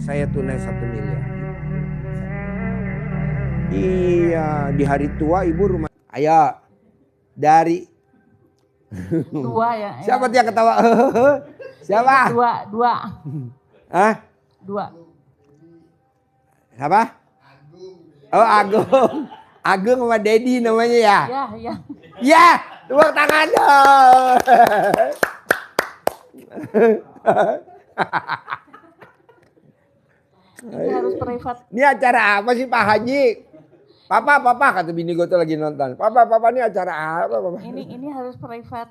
saya tunai 1 miliar. Iya, di hari tua ibu rumah. Ayo, dari. Dua ya. Siapa yang ketawa? Siapa? Dua. Hah? Dua. Siapa? Oh, Agung. Agung sama Dedi namanya ya? Ya. Ya, tepuk tangan dong. Ini harus privat. Ini acara apa sih Pak Haji? Papa, kata bini gue tuh lagi nonton. Papa, ini acara apa? Papa? Ini harus privat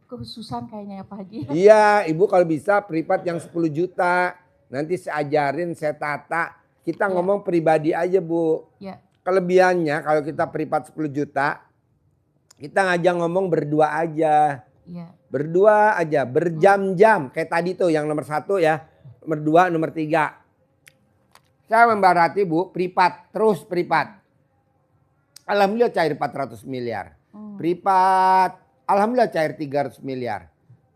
kekhususan kayaknya ya Pak Haji. Iya, ibu kalau bisa privat yang 10 juta. Nanti saya ajarin, saya tata. Kita ngomong pribadi aja Bu. Ya. Kelebihannya kalau kita privat 10 juta, kita ngajak ngomong berdua aja. Iya. Berdua aja, berjam-jam. Kayak tadi tuh yang nomor 1 ya. Nomor 2, nomor 3. Saya membarati Bu, privat, terus privat. Alhamdulillah cair 400 miliar. Privat, alhamdulillah cair 300 miliar.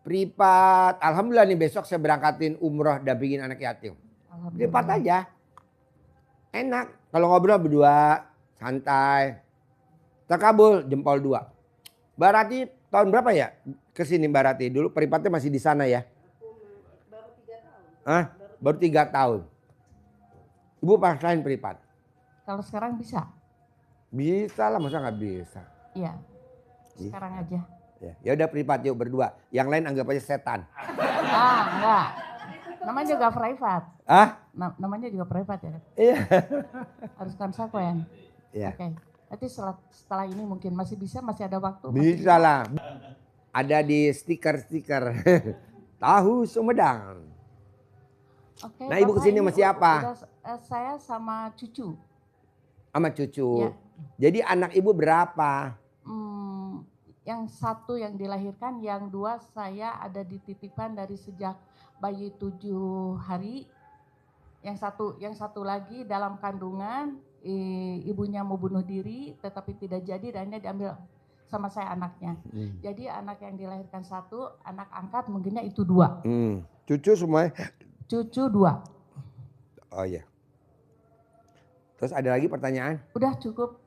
Privat, alhamdulillah nih besok saya berangkatin umroh dampingin anak yatim. Privat aja. Enak. Kalau ngobrol berdua, santai. Terkabul, jempol 2. Barati tahun berapa ya kesini Barati? Dulu privatnya masih di sana ya? Baru 3 tahun. Hah? Baru 3 tahun. Ibu paksain privat. Kalau sekarang bisa? Bisa lah, masa nggak bisa? Iya. Sekarang aja. Ya udah privat yuk berdua. Yang lain anggap aja setan. Enggak. Namanya juga privat. Namanya juga privat ya. Iya. Harus konsekuen. Iya. Oke. Nanti setelah ini mungkin masih bisa, masih ada waktu. Bisa lah. Ada di stiker. Tahu Sumedang. Oke, Nah ibu kesini sama siapa? Saya sama cucu. Sama cucu. Ya. Jadi anak ibu berapa? Yang 1 yang dilahirkan, yang 2 saya ada dititipkan dari sejak bayi 7 hari. Yang satu lagi dalam kandungan, ibunya mau bunuh diri tetapi tidak jadi dan dia diambil sama saya anaknya. Jadi anak yang dilahirkan 1, anak angkat mungkinnya itu 2. Cucu semuanya? Cucu 2. Oh iya. Terus ada lagi pertanyaan? Udah cukup.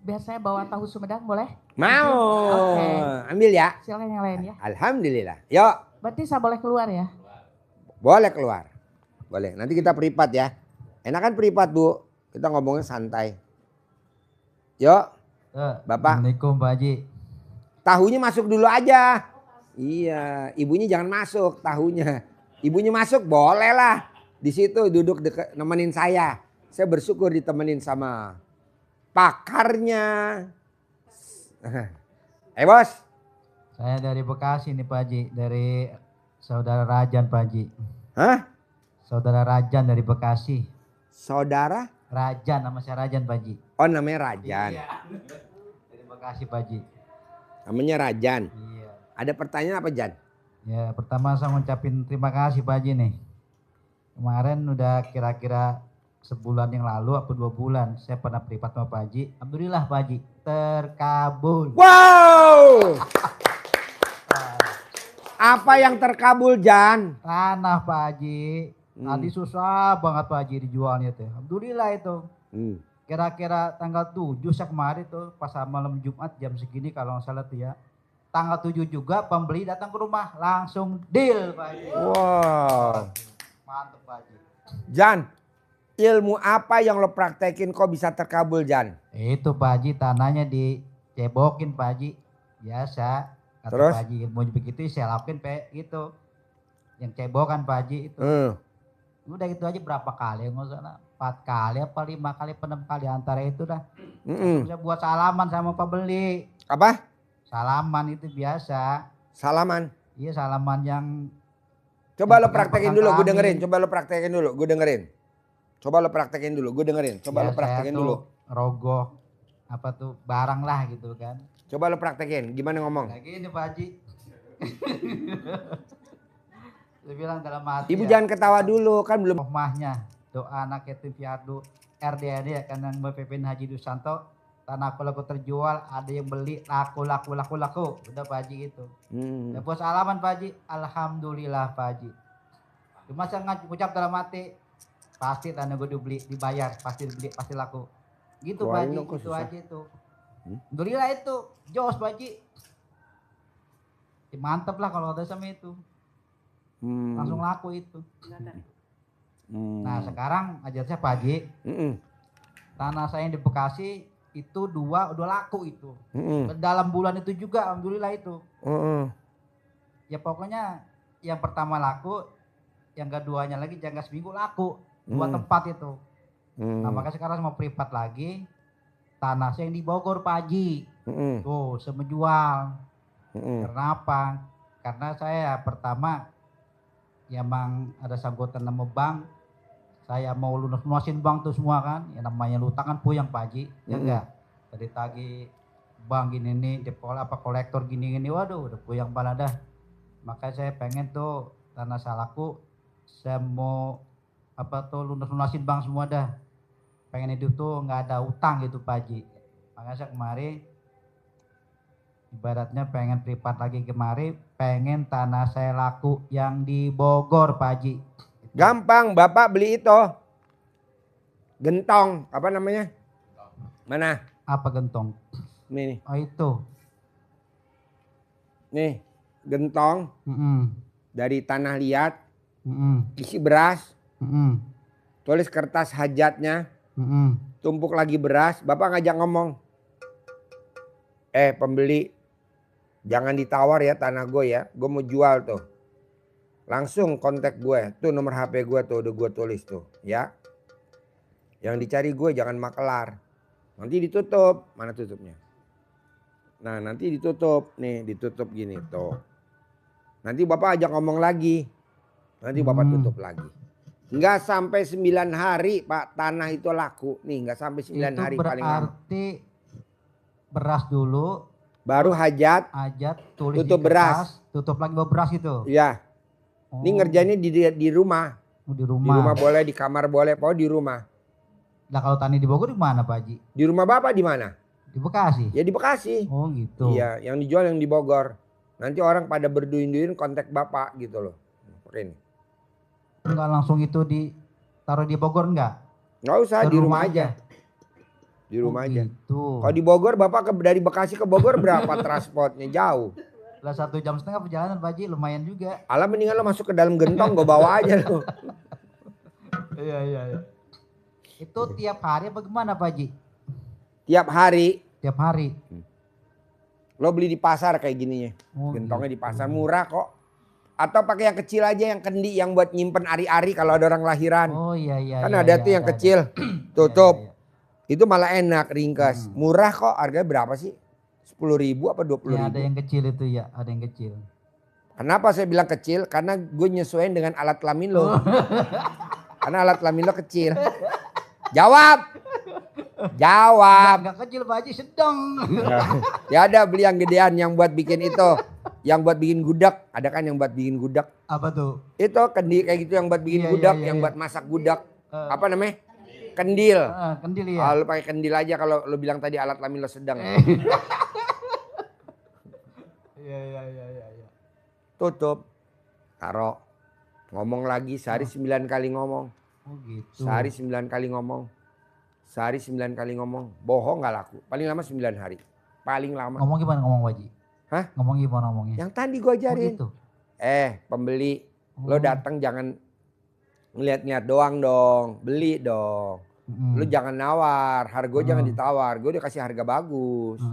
Biar saya bawa tahu Sumedang boleh? Mau. Oke. Ambil ya. Silakan yang lain ya. Alhamdulillah. Yuk. Berarti saya boleh keluar ya? Boleh keluar. Boleh. Nanti kita privat ya. Enak kan privat Bu. Kita ngomongnya santai. Yuk. Bapak. Assalamualaikum Pak Haji. Tahunya masuk dulu aja. Iya. Ibunya jangan masuk tahunya. Ibunya masuk boleh lah. Di situ duduk dekat nemenin saya. Saya bersyukur ditemenin sama pakarnya. Bos. Saya dari Bekasi nih Pak Haji. Dari saudara Rajan Pak Haji. Hah? Saudara Rajan dari Bekasi. Saudara? Rajan, nama saya Rajan Pak Haji. Oh namanya Rajan. Iya. Dari Bekasi Pak Haji. Namanya Rajan. Iya. Ada pertanyaan apa Jan? Ya pertama saya ngucapin terima kasih Pak Haji nih. Kemarin udah kira-kira sebulan yang lalu atau 2 bulan saya pernah privat sama Pak Haji. Alhamdulillah Pak Haji terkabul. Wow. Apa yang terkabul Jan? Tanah Pak Haji. Tadi susah banget Pak Haji dijualnya tuh. Alhamdulillah itu. Kira-kira tanggal 7 saya kemarin tuh pas malam Jumat jam segini kalau nggak salah tuh ya. Tanggal 7 juga pembeli datang ke rumah langsung deal Pak Haji. Wow. Mantap Pak Haji. Jan, ilmu apa yang lo praktekin kok bisa terkabul Jan? Itu Pak Haji tanahnya dicebokin Pak Haji. Biasa. Kata Terus? Pak Haji ilmunya begitu saya lakuin gitu. Yang cebokan Pak Haji itu. Udah gitu aja berapa kali nggak salah. 4 kali apa 5 kali apa 6 kali antara itu dah. Saya buat salaman sama pembeli. Apa? Salaman itu biasa. Salaman? Iya salaman yang. Coba lo praktekin dulu, gue dengerin. Coba lo praktekin dulu, gue dengerin. Coba lo praktekin dulu, gue dengerin. Coba lo praktekin dulu. Rogoh apa tuh barang lah gitu kan. Coba lo praktekin, gimana ngomong? Kayak gini Pak Haji. Dia bilang dalam hati. Ibu jangan ketawa dulu, kan belum. Rumahnya doa anak yatim piatu RDAD kan yang BPPN Haji Dusanto. Tanah aku terjual, ada yang beli laku. Udah Pak Haji gitu. Buat salaman Pak Haji. Alhamdulillah Pak Haji. Cuma saya ngucap dalam hati. pasti tanah gue dibeli, dibayar, pasti dibeli, pasti laku. Gitu Pak Keluarin Haji, dong, kok itu susah. aja itu. Alhamdulillah itu, jos Pak Haji. Ya, mantep lah kalau ada sama itu, langsung laku itu. Nah sekarang aja saya Pak Haji, tanah saya yang di Bekasi itu 2 udah laku itu. Dalam bulan itu juga alhamdulillah itu. Ya pokoknya yang pertama laku, yang keduanya lagi jangka seminggu laku. 2 tempat itu. Nah makanya sekarang mau privat lagi, tanah saya yang di Bogor Pak Haji. Tuh saya menjual. Karena apa? Karena saya pertama ya emang ada sangkutan sama bank. Saya mau lunasin bank tuh semua kan. Yang namanya utang kan puyeng Pak Haji. Ya enggak? Dari tagi bank gini nih, kolektor gini-gini, waduh udah puyeng pala dah. Makanya saya pengen tuh tanah saya laku, saya mau lunasin bank semua dah. Pengen hidup tuh nggak ada utang gitu Pak Haji. Makanya saya kemarin ibaratnya pengen privat lagi kemari, pengen tanah saya laku yang di Bogor Pak Haji. Gampang, Bapak beli itu. Gentong, apa namanya? Mana? Apa gentong? Nih, Oh itu. nih, gentong dari tanah liat, isi beras, tulis kertas hajatnya, tumpuk lagi beras. Bapak ngajak ngomong, pembeli, jangan ditawar ya tanah gue ya, gue mau jual tuh. Langsung kontak gue, tuh nomor HP gue tuh udah gue tulis tuh ya. Yang dicari gue jangan makelar. Nanti ditutup, mana tutupnya? Nah nanti ditutup, nih ditutup gini tuh. Nanti Bapak ajak ngomong lagi, nanti Bapak tutup lagi. Nggak sampai 9 hari Pak tanah itu laku. Nih nggak sampai 9 itu hari paling lama. berarti beras dulu. Baru hajat, tulis tutup di kertas, beras. tutup lagi beras itu. Iya. Ini ngerjainnya di rumah. Di Di rumah. rumah boleh, di kamar boleh, pokoknya di rumah. Nah kalau tani di Bogor di mana Pak Haji? Di rumah Bapak di mana? Di Bekasi. Ya di Bekasi. Oh gitu. Iya, yang dijual yang di Bogor. Nanti orang pada berduin-duin kontak Bapak gitu loh. Pakai ini. Enggak langsung itu ditaruh di Bogor enggak? Nggak usah, di rumah aja. Di rumah aja. Gitu. Kalau di Bogor Bapak dari Bekasi ke Bogor berapa transportnya? Jauh. Lah 1 jam setengah perjalanan Pak Haji, lumayan juga. Alah mendingan lo masuk ke dalam gentong, gue bawa aja lo. Iya. Itu tiap hari apa gimana Pak Haji? Tiap hari Tiap hari. lo beli di pasar kayak gininya. Oh, Gentongnya di gitu. pasar murah kok. Atau pakai yang kecil aja, yang kendi, yang buat nyimpen ari-ari kalau ada orang lahiran. Oh iya. Kan ada tuh yang kecil, tutup. Iya. Itu malah enak, ringkas. Murah kok, harganya berapa sih? 10.000 apa 20.000? Ya, ada yang kecil itu ya, ada yang kecil. Kenapa saya bilang kecil? Karena gue nyesuaiin dengan alat kelamin lo. Karena alat kelamin lo kecil. Jawab. Enggak kecil Pak Haji, sedang. Ya ada beli yang gedean yang buat bikin itu. Yang buat bikin gudeg. Ada kan yang buat bikin gudeg. Apa tuh? Itu kendi kayak gitu yang buat bikin Iya, gudeg. iya, Yang iya. buat masak gudeg. Apa namanya? Kendil. Kendil ya. Lu pakai kendil aja kalau lu bilang tadi alat kelamin lo sedang. Iya. Tutup. Taruh. Ngomong lagi sehari 9 kali ngomong. Oh gitu. Sehari 9 kali ngomong. Sehari 9 kali ngomong. Bohong gak laku. Paling lama 9 hari. Paling lama. Ngomong gimana ngomong Pak Haji? Hah? Ngomong gimana ngomongnya? Yang tadi gue ajarin. Oh gitu. Pembeli. Lo datang jangan ngeliat-ngeliat doang dong. Beli dong. Lo jangan nawar. Harga jangan ditawar. Gue udah kasih harga bagus.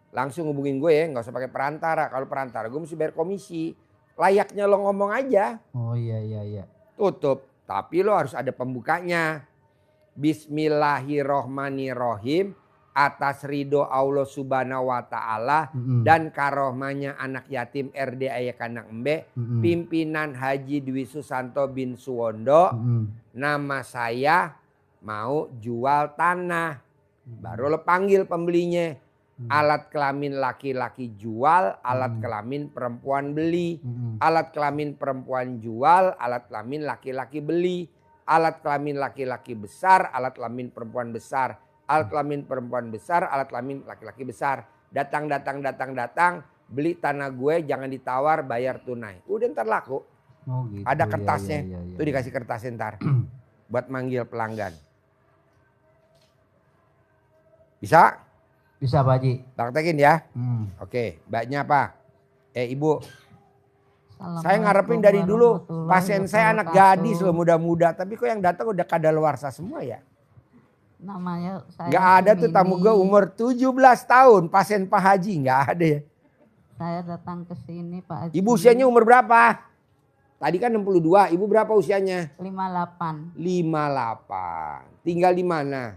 Langsung hubungin gue ya. Gak usah pakai perantara. Kalau perantara gue mesti bayar komisi. Layaknya lo ngomong aja. Oh iya. Tutup. Tapi lo harus ada pembukanya. Bismillahirrohmanirrohim. Atas ridho Allah subhanahu wa ta'ala. Dan karohmanya anak yatim RD Ayah Kanang Embe. Pimpinan Haji Dwi Susanto bin Suwondo. Nama saya mau jual tanah. Baru lo panggil pembelinya. Alat kelamin laki-laki jual, alat kelamin perempuan beli. Alat kelamin perempuan jual, alat kelamin laki-laki beli. Alat kelamin laki-laki besar, alat kelamin perempuan besar. Alat kelamin perempuan besar, alat kelamin laki-laki besar. Datang. Beli tanah gue jangan ditawar, bayar tunai. Udah ntar laku. Oh gitu. Ada kertasnya. Iya. Tuh dikasih kertasnya ntar. buat manggil pelanggan. Bisa? Bisa Pak Haji. Praktekin ya. Hmm. Oke, mbaknya apa? Ibu. Saya Assalamualaikum ngarepin dari dulu warahmatullahi pasien saya anak wabarakatuh. gadis loh, muda-muda. Tapi kok yang datang udah kadaluarsa semua ya? Namanya saya Gak ada tuh tamu gue Sumini. umur 17 tahun pasien Pak Haji. Gak ada ya. Saya datang ke sini Pak Haji. Ibu usianya umur berapa? Tadi kan 62, ibu berapa usianya? 58. 58. Tinggal di mana?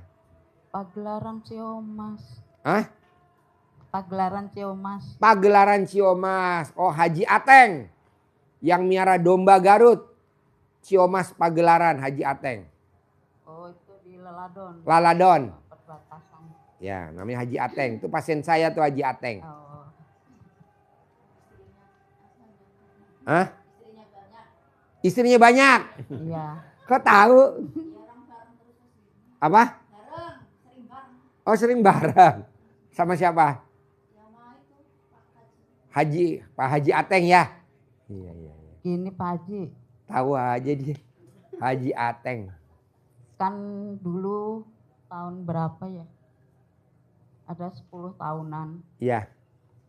Pagelaran Ciomas. Hah? Pagelaran Ciomas. Pagelaran Ciomas. Oh, Haji Ateng. Yang miara domba Garut. Ciomas Pagelaran Haji Ateng. Oh itu di Laladon. Laladon. Perbatasan. Ya, namanya Haji Ateng. Itu pasien saya tuh Haji Ateng. Oh. Hah? Istrinya banyak. Iya. Kok tahu? Apa? Oh, sering bareng. Sama siapa? Pak Haji Ateng ya? Iya. Gini Pak Haji. Tahu aja dia. Haji Ateng. Kan dulu tahun berapa ya? Ada 10 tahunan. Iya.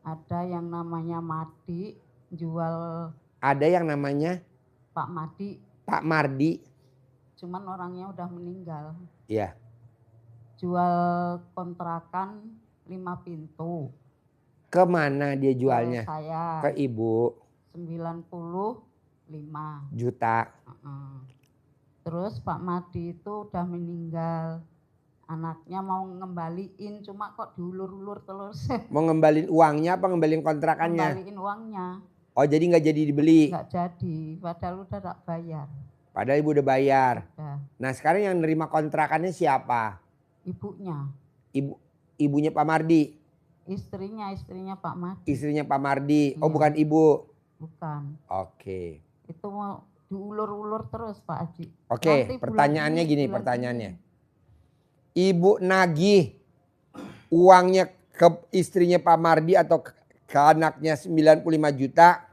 Ada yang namanya Madi jual Ada yang namanya Pak Madi. Pak Mardi. Cuman orangnya udah meninggal. Iya. Jual kontrakan 5 pintu. Kemana dia jualnya? Ke saya Ke ibu. 95 Juta. Terus Pak Madi itu udah meninggal. Anaknya mau ngembaliin cuma kok diulur-ulur terus. Mau ngembalin uangnya apa ngembalin kontrakannya? Ngembaliin uangnya. Oh, jadi nggak jadi dibeli. Nggak jadi, padahal udah tak bayar. Padahal ibu udah bayar. Udah. Nah, sekarang yang nerima kontrakannya siapa? Ibunya, Ibunya Pak Mardi. istrinya Pak Madi. Istrinya Pak Mardi. Oh, Iya. bukan ibu. Bukan. Oke. Itu mau diulur-ulur terus Pak Haji. Oke, Nanti bulan pertanyaannya ini, gini bulan pertanyaannya. ini. Ibu nagih uangnya ke istrinya Pak Mardi atau ke anaknya 95 juta,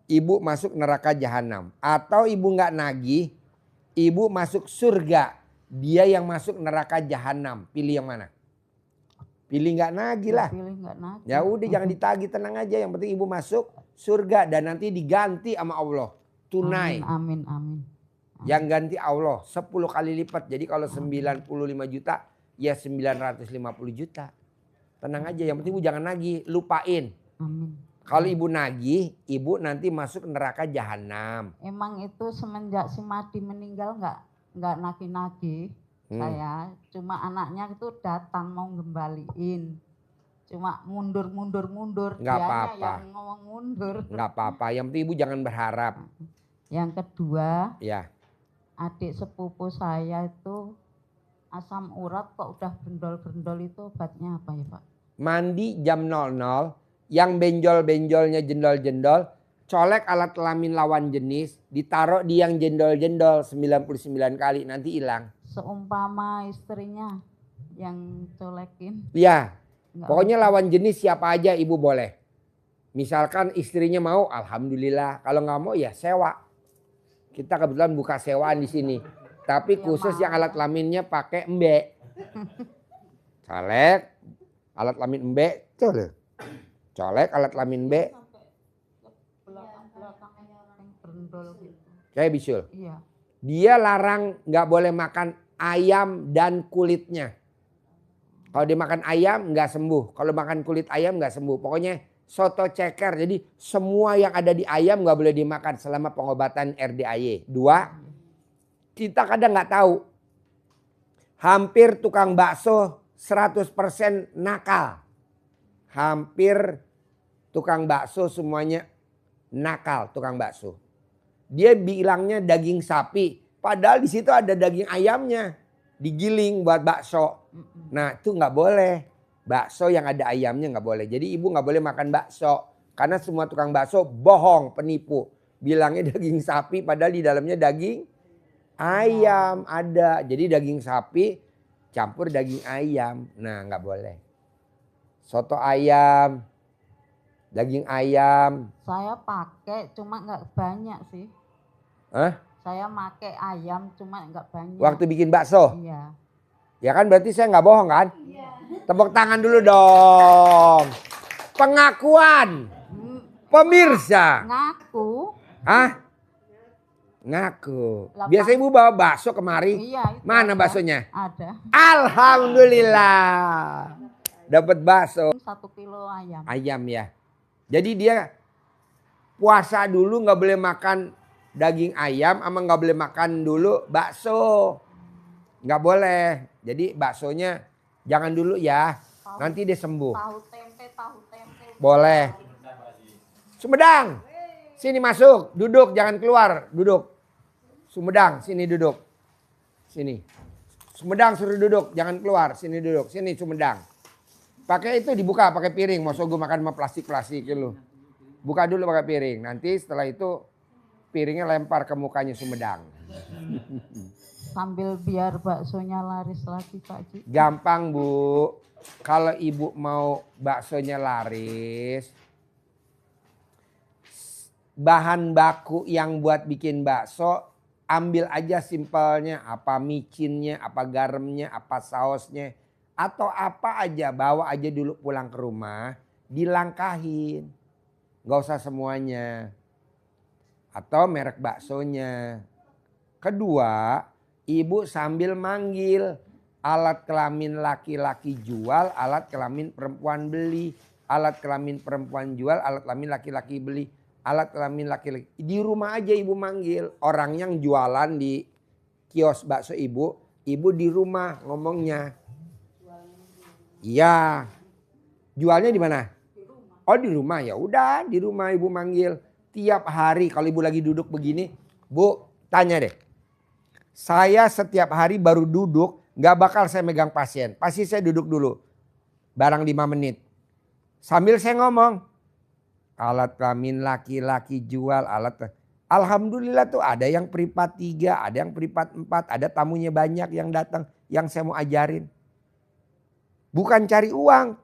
ibu masuk neraka jahanam. Atau ibu nggak nagih, ibu masuk surga, dia yang masuk neraka jahanam. Pilih yang mana? Pilih nggak nagih lah. Pilih nggak nagih. Ya udah jangan ditagih, tenang aja. Yang penting ibu masuk surga dan nanti diganti sama Allah tunai. Amin. Yang ganti Allah 10 kali lipat. Jadi kalau 95 juta ya 950 juta. Tenang aja, yang penting ibu jangan nagih, lupain. Amin. Kalau ibu nagih, ibu nanti masuk neraka jahanam. Emang itu semenjak si Madi meninggal nggak nagih-nagih saya. Cuma anaknya itu datang mau ngembaliin. Cuma mundur. Nggak Dianya apa-apa. yang ngomong mundur. Nggak apa-apa, yang penting ibu jangan berharap. Yang kedua, Ya, adik sepupu saya itu asam urat kok udah brendol-brendol, itu obatnya apa ya Pak? mandi jam 00, yang benjol-benjolnya jendol-jendol, colek alat kelamin lawan jenis, ditaruh di yang jendol-jendol 99 kali, nanti hilang. Seumpama istrinya yang colekin. Ya, Nggak pokoknya apa. lawan jenis siapa aja ibu boleh. Misalkan istrinya mau, alhamdulillah. Kalau nggak mau ya sewa. Kita kebetulan buka sewaan di sini. Tapi Ya, khusus mau. yang alat kelaminnya pakai embek. Colek alat kelamin embek, colek alat kelamin embek. Belakang yang brendol gitu. Kayak bisul. Iya. Dia larang nggak boleh makan ayam dan kulitnya. Kalau dia makan ayam nggak sembuh. Kalau makan kulit ayam nggak sembuh. Pokoknya soto ceker. Jadi semua yang ada di ayam nggak boleh dimakan selama pengobatan RDAY. 2, kita kadang nggak tahu. Hampir tukang bakso 100% nakal. Hampir tukang bakso semuanya nakal tukang bakso. Dia bilangnya daging sapi. Padahal di situ ada daging ayamnya. Digiling buat bakso. Nah itu nggak boleh. Bakso yang ada ayamnya nggak boleh. Jadi ibu nggak boleh makan bakso. Karena semua tukang bakso bohong, penipu. Bilangnya daging sapi padahal di dalamnya daging ayam ada. Jadi daging sapi campur daging ayam. Nah nggak boleh. Soto ayam, daging ayam. Saya pakai cuma nggak banyak sih. Hah? Saya make ayam cuma nggak banyak. Waktu bikin bakso. Iya. Ya kan berarti saya nggak bohong kan? Tepuk tangan dulu dong. Pengakuan pemirsa. Ngaku. Hah? Ngaku. Lapang. Biasa ibu bawa bakso kemari. Iya. Itu Mana ada. baksonya? Ada. Alhamdulillah. Dapat bakso. 1 kilo ayam. Ayam ya. Jadi dia puasa dulu nggak boleh makan daging ayam, sama nggak boleh makan dulu bakso. Nggak boleh. Jadi baksonya jangan dulu ya. Nanti dia sembuh. Tahu tempe. Boleh. Sumedang. Sini masuk. Duduk. Jangan keluar. Duduk. Sumedang. Sini duduk. Sini. Sumedang suruh duduk. Jangan keluar. Sini duduk. Sini Sumedang. Pakai itu dibuka. Pakai piring. Mau gue makan sama plastik-plastik lu. Buka dulu pakai piring. Nanti setelah itu piringnya lempar ke mukanya Sumedang. Sambil biar baksonya laris lagi Pak Ji. Gampang Bu. Kalau ibu mau baksonya laris, bahan baku yang buat bikin bakso, ambil aja simpelnya. Apa micinnya, apa garamnya, apa sausnya. Atau apa aja, bawa aja dulu pulang ke rumah. Dilangkahin. Gak usah semuanya. Atau merek baksonya. Kedua, ibu sambil manggil. Alat kelamin laki-laki jual, alat kelamin perempuan beli. Alat kelamin perempuan jual, alat kelamin laki-laki beli. Alat kelamin laki-laki. Di rumah aja ibu manggil. Orang yang jualan di kios bakso ibu di rumah ngomongnya. Iya. Jualnya di mana? Oh di rumah, ya udah di rumah ibu manggil. Tiap hari kalau ibu lagi duduk begini, Bu tanya deh. Saya setiap hari baru duduk, gak bakal saya megang pasien. Pasti saya duduk dulu. Barang 5 menit. Sambil saya ngomong. Alat kelamin laki-laki jual alat. Alhamdulillah tuh ada yang pripat 3, ada yang pripat 4. Ada tamunya banyak yang datang. Yang saya mau ajarin. Bukan cari uang.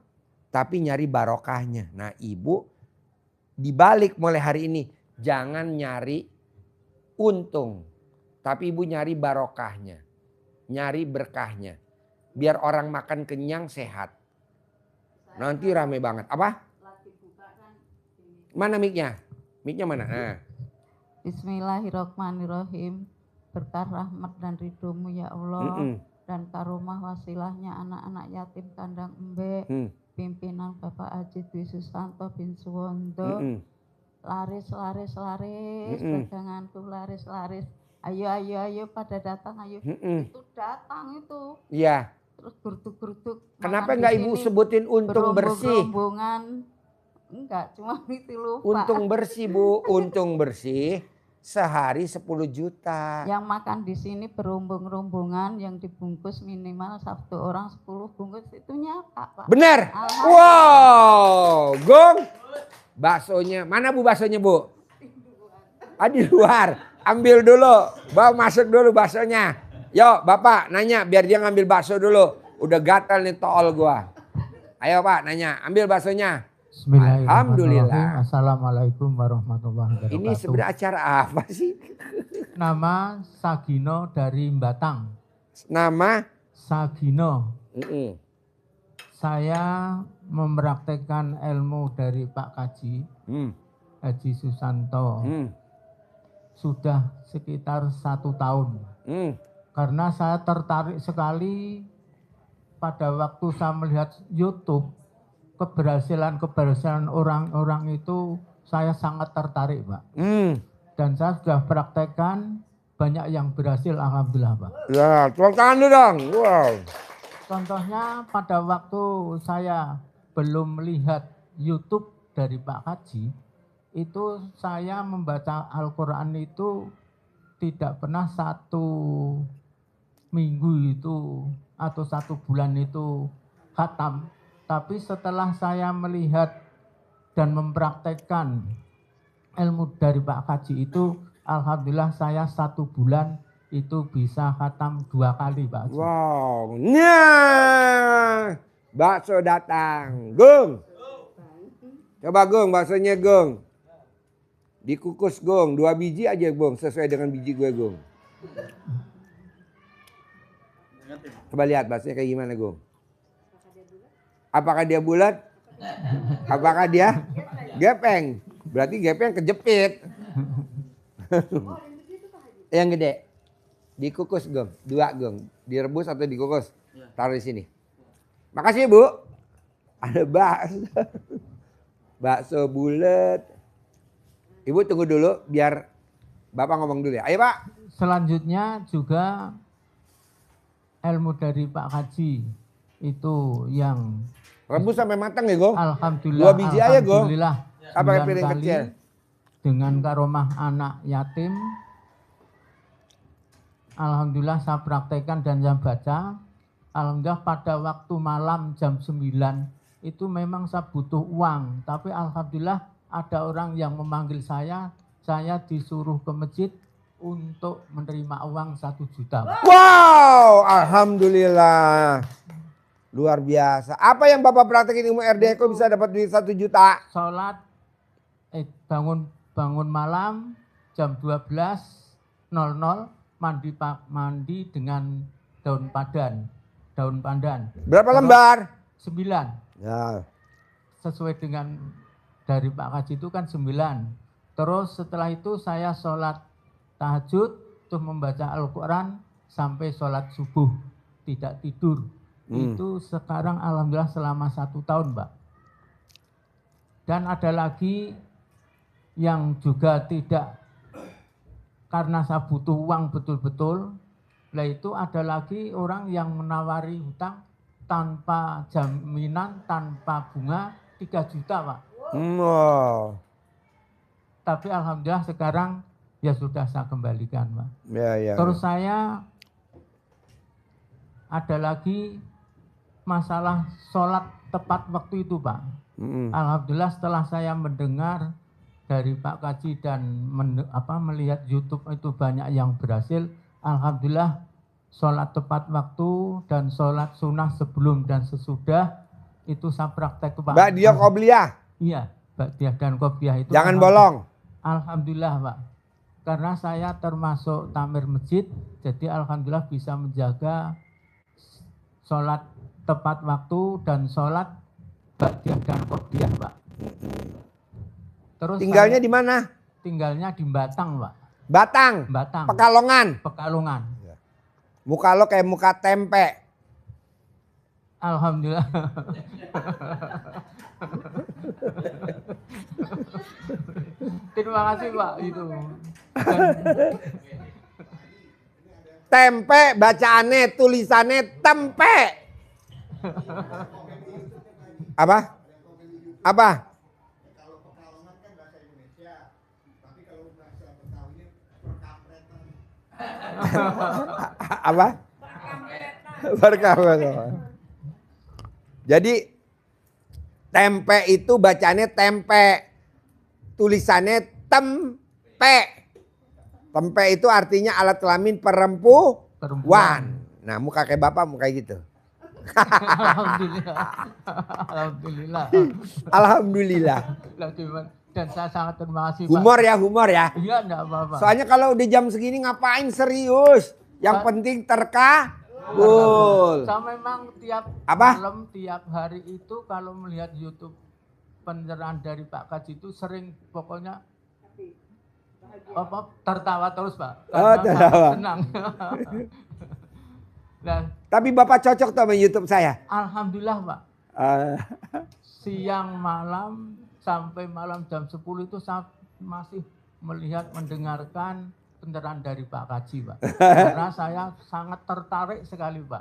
Tapi nyari barokahnya. Nah ibu dibalik mulai hari ini. Jangan nyari untung. Tapi ibu nyari barokahnya. Nyari berkahnya. Biar orang makan kenyang sehat. Nanti rame banget. Apa? Mana mic-nya? Mic-nya mana? Nah. Bismillahirrahmanirrahim. Berkah rahmat dan ridhomu ya Allah. Dan karomah wasilahnya anak-anak yatim kandang embe. Pimpinan Bapak Haji Dwi Susanto bin Suwondo. Laris. Daganganku laris. Ayo pada datang ayo. Itu datang itu. Iya. Terus geruduk. Kenapa enggak ibu sebutin untung bersih? Berombongan. Enggak, cuma itu lupa. Untung bersih Bu, untung bersih sehari 10 juta. Yang makan di sini berombong-rombongan yang dibungkus minimal 1 orang 10 bungkus itu nyata Pak. Benar. Wow, Gong. Baksonya, mana Bu baksonya Bu? Di luar. Ambil dulu, bawa masuk dulu baksonya. Yuk Bapak nanya biar dia ngambil bakso dulu. Udah gatal nih tool gua. Ayo Pak nanya, ambil baksonya. Alhamdulillah. Assalamualaikum warahmatullahi wabarakatuh. Ini sebenarnya acara apa sih? Nama Sagino dari Batang. Nama? Sagino. Saya mempraktekkan ilmu dari Pak Kaji, Haji Susanto, sudah sekitar 1 tahun. Karena saya tertarik sekali pada waktu saya melihat YouTube, keberhasilan orang-orang itu saya sangat tertarik, Pak. Dan saya sudah praktekkan, banyak yang berhasil, alhamdulillah, Pak. Ya, tepuk tangan dulu dong. Wow. Contohnya pada waktu saya belum melihat YouTube dari Pak Haji, itu saya membaca Al-Quran itu tidak pernah 1 minggu itu atau 1 bulan itu khatam. Tapi setelah saya melihat dan mempraktekkan ilmu dari Pak Haji itu, alhamdulillah saya 1 bulan itu bisa khatam 2 kali, Pak Haji. Wow, nah, bakso datang, Gung. Coba Gung, baksonya Gung. Dikukus Gong, 2 biji aja Gong, sesuai dengan biji gue Gong. Coba lihat bahasanya kayak gimana Gong. Apakah dia bulat? Apakah dia gepeng? Berarti gepeng kejepit. Yang gede. Dikukus Gong, 2 Gong. Direbus atau dikukus? Taruh di sini. Makasih Bu. Ada bakso. Bakso bulat. Ibu tunggu dulu biar Bapak ngomong dulu ya. Ayo Pak. Selanjutnya juga ilmu dari Pak Haji itu yang Rebus sampai matang ya Gong. alhamdulillah, 2 biji aja Gong. alhamdulillah Apa 9 piring kali kecil? dengan karomah anak yatim. Alhamdulillah saya praktekkan dan saya baca. Alhamdulillah pada waktu malam jam 9 itu memang saya butuh uang. Tapi alhamdulillah ada orang yang memanggil saya disuruh ke masjid untuk menerima uang 1 juta. Wow, alhamdulillah. Luar biasa. Apa yang Bapak praktekin ilmu RD kok bisa dapat duit 1 juta? Sholat, bangun malam jam 12.00 mandi dengan daun pandan. Berapa Terus lembar? 9. Ya. Sesuai dengan dari Pak Haji itu kan 9. Terus setelah itu saya sholat tahajud, terus membaca Al-Quran sampai sholat subuh, tidak tidur. Itu sekarang alhamdulillah selama 1 tahun Pak. Dan ada lagi yang juga tidak, karena saya butuh uang betul-betul. Lah itu ada lagi orang yang menawari hutang tanpa jaminan, tanpa bunga 3 juta Pak. Wow. Tapi alhamdulillah sekarang ya sudah saya kembalikan Pak. Ya. Terus saya ada lagi masalah sholat tepat waktu itu Pak. Alhamdulillah setelah saya mendengar dari Pak Kaji dan melihat YouTube itu banyak yang berhasil. Alhamdulillah sholat tepat waktu dan sholat sunnah sebelum dan sesudah itu saya praktek Pak. Mbak dia qobliyah. Iya, Ba'diyah dan Qobliyah itu. Jangan bolong. Alhamdulillah Pak. Karena saya termasuk tamir masjid, jadi alhamdulillah bisa menjaga sholat tepat waktu dan sholat Ba'diyah dan Qobliyah Pak. Terus Tinggalnya di mana? tinggalnya di Batang Pak. Batang. Batang. Pekalongan. Muka lo kayak muka tempe. Alhamdulillah. Terima kasih Pak itu. Tempe bacaannya, tulisannya tempe. Apa? Apa? Berkapretan. Jadi tempe itu bacanya tempe, tulisannya tempe. Tempe itu artinya alat kelamin perempuan. Nah, muka kayak bapak muka gitu. Alhamdulillah. Alhamdulillah. Alhamdulillah. Dan saya sangat terima kasih Pak. Humor ya. Iya enggak apa-apa. Soalnya kalau udah jam segini ngapain serius? Yang penting terkabul. Saya memang tiap Apa? malam, tiap hari itu kalau melihat YouTube pencerahan dari Pak Kaji itu sering pokoknya tertawa terus Pak. Oh, tertawa. Senang. Dan Tapi Bapak cocok tuh sama YouTube saya. alhamdulillah Pak. Siang malam sampai malam jam 10 itu saya masih melihat, mendengarkan pencerahan dari Pak Kaji Pak. Karena saya sangat tertarik sekali Pak.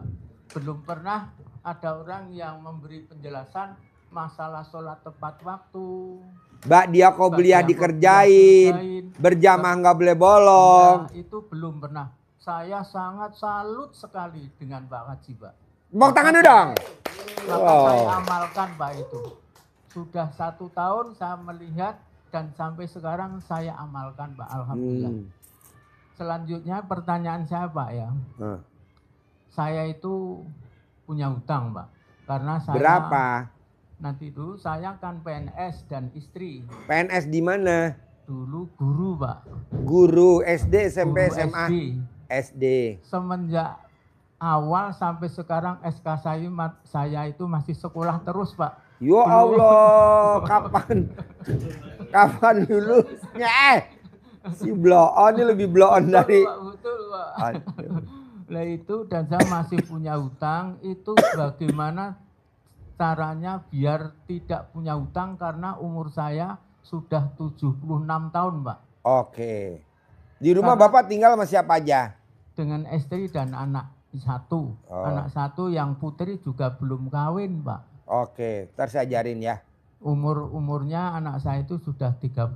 Belum pernah ada orang yang memberi penjelasan masalah sholat tepat waktu. Mbak dia qobliyah dikerjain, berjamaah nggak boleh bolong. Ya, itu belum pernah. Saya sangat salut sekali dengan Pak Kaji Pak. Tepuk tangan dulu dong. Maka saya amalkan Pak itu. Sudah 1 tahun saya melihat dan sampai sekarang saya amalkan Pak. Alhamdulillah. Selanjutnya pertanyaan saya Pak ya. Saya itu punya hutang Pak. Karena saya Berapa? nanti itu saya kan PNS dan istri. PNS di mana? Dulu guru Pak. Guru SD, SMP, Guru SMA? SD. SD. Semenjak awal sampai sekarang SK saya itu masih sekolah terus Pak. Ya Allah, kapan lulusnya? Si bloon ini lebih bloon dari. Betul Pak. Aduh. Lah itu, dan saya masih punya hutang, itu bagaimana caranya biar tidak punya hutang karena umur saya sudah 76 tahun Pak. Oke. Di rumah Bapak tinggal sama siapa aja? Dengan istri dan anak satu. Oh. Anak satu yang putri juga belum kawin Pak. Oke, ntar saya ajarin ya. Umurnya anak saya itu sudah 32.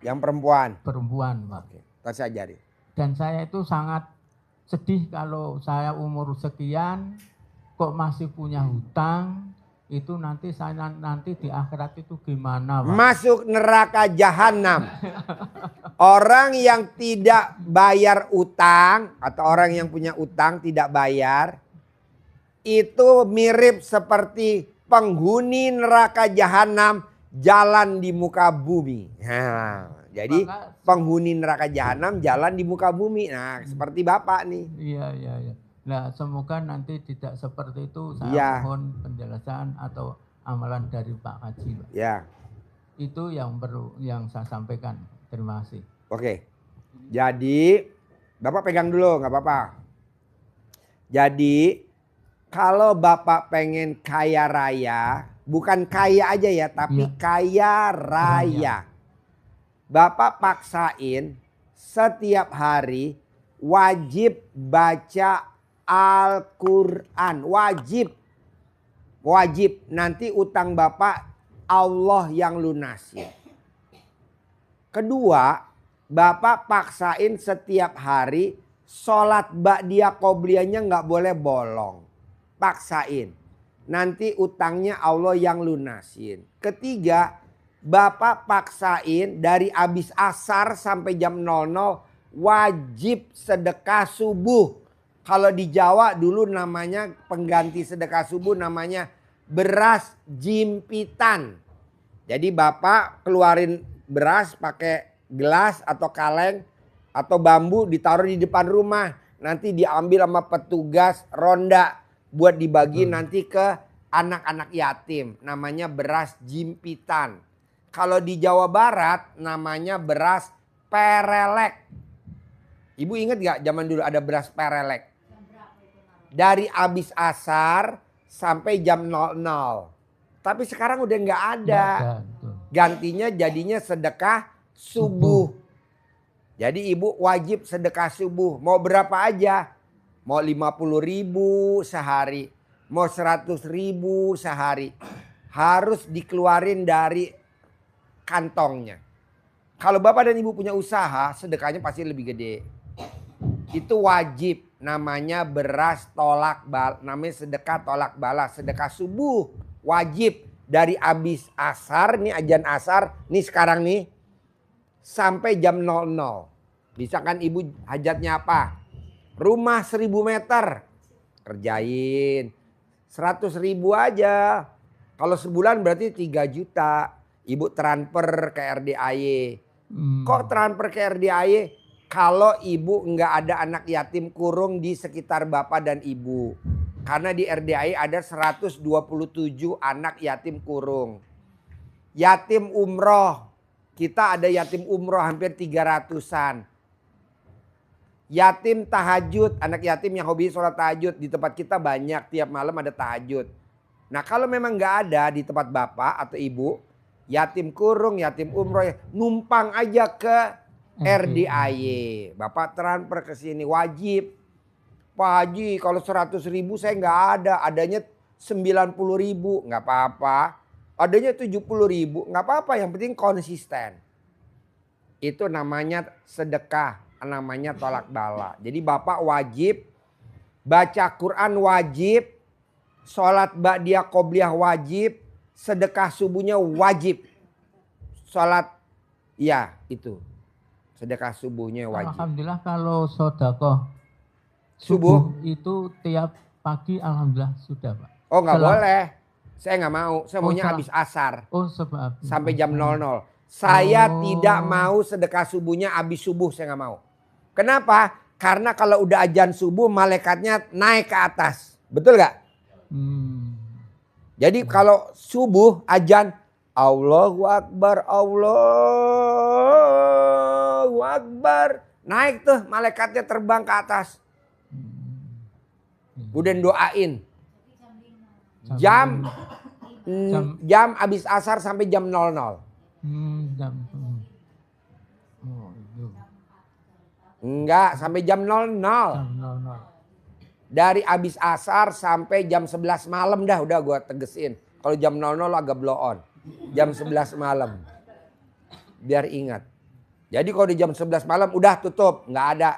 Yang perempuan? Perempuan Pak. Oke, ntar saya ajarin. Dan saya itu sangat sedih kalau saya umur sekian kok masih punya hutang, itu nanti di akhirat itu gimana Pak? Masuk neraka jahanam. Orang yang tidak bayar utang atau orang yang punya utang tidak bayar, itu mirip seperti penghuni neraka jahanam jalan di muka bumi. Nah, jadi penghuni neraka jahanam jalan di muka bumi. Nah, seperti Bapak nih. Iya. Nah, semoga nanti tidak seperti itu. Saya Ya. mohon penjelasan atau amalan dari Pak Haji, Pak. Ya, Itu yang perlu yang saya sampaikan. Terima kasih. oke. Jadi, Bapak pegang dulu, nggak apa-apa. Jadi, kalau Bapak pengen kaya raya, bukan kaya aja ya, tapi Ya. kaya raya. Bapak paksain setiap hari wajib baca Al-Quran. Wajib. Nanti utang Bapak Allah yang lunasin. Kedua, Bapak paksain setiap hari sholat ba'diyah qobliyahnya nggak boleh bolong. Paksain. Nanti utangnya Allah yang lunasin. Ketiga, Bapak paksain dari abis asar sampai jam 00 wajib sedekah subuh. Kalau di Jawa dulu namanya pengganti sedekah subuh namanya beras jimpitan. Jadi Bapak keluarin beras pakai gelas atau kaleng atau bambu ditaruh di depan rumah. Nanti diambil sama petugas ronda buat dibagi nanti ke anak-anak yatim. Namanya beras jimpitan. Kalau di Jawa Barat namanya beras perelek. Ibu ingat gak zaman dulu ada beras perelek? Dari abis asar sampai jam 00. Tapi sekarang udah gak ada. Gantinya jadinya sedekah subuh. Jadi ibu wajib sedekah subuh. Mau berapa aja? Mau 50.000 sehari. Mau 100.000 sehari. Harus dikeluarin dari kantongnya. Kalau Bapak dan Ibu punya usaha, sedekahnya pasti lebih gede. Itu wajib, namanya beras tolak bal, namanya sedekah tolak balas, sedekah subuh wajib dari abis asar, nih ajan asar, nih sekarang nih sampai jam 00. Bisa kan Ibu hajatnya apa? Rumah 1000 meter, kerjain 100.000 aja. Kalau sebulan berarti 3 juta. Ibu transfer ke RDAY. Kok transfer ke RDAY? Kalau ibu nggak ada anak yatim kurung di sekitar Bapak dan Ibu. Karena di RDAY ada 127 anak yatim kurung. Yatim umroh. Kita ada yatim umroh hampir 300-an. Yatim tahajud. Anak yatim yang hobi sholat tahajud. Di tempat kita banyak. Tiap malam ada tahajud. Nah kalau memang nggak ada di tempat Bapak atau Ibu. Yatim kurung, yatim umroh, numpang aja ke RDAY. Bapak transfer ke sini wajib. Pak Haji kalau 100.000 saya nggak ada, adanya 90.000 nggak apa-apa. Adanya 70.000 nggak apa-apa, yang penting konsisten. Itu namanya sedekah, namanya tolak bala. Jadi Bapak wajib baca Quran wajib, sholat ba'diyah qobliyah wajib. Sedekah subuhnya wajib. Sholat, ya itu. Sedekah subuhnya wajib. Alhamdulillah kalau sedekah Subuh? itu tiap pagi alhamdulillah sudah Pak. Oh nggak boleh. Saya nggak mau. Saya maunya habis asar. Oh sebab. Sampai jam 00. Saya Oh. tidak mau sedekah subuhnya habis subuh, saya nggak mau. Kenapa? Karena kalau udah azan subuh malaikatnya naik ke atas. Betul nggak? Jadi kalau subuh azan Allahu Akbar, Allahu Akbar. Naik tuh malaikatnya terbang ke atas. Kemudian doain. Jam habis asar sampai jam 00. Oh, itu. Enggak, sampai jam 00. Jam 00. Dari abis asar sampai jam 11 malam dah udah gue tegesin. Kalau jam 00 agak blow on. Jam 11 malam. Biar ingat. Jadi kalau di jam 11 malam udah tutup. Nggak ada.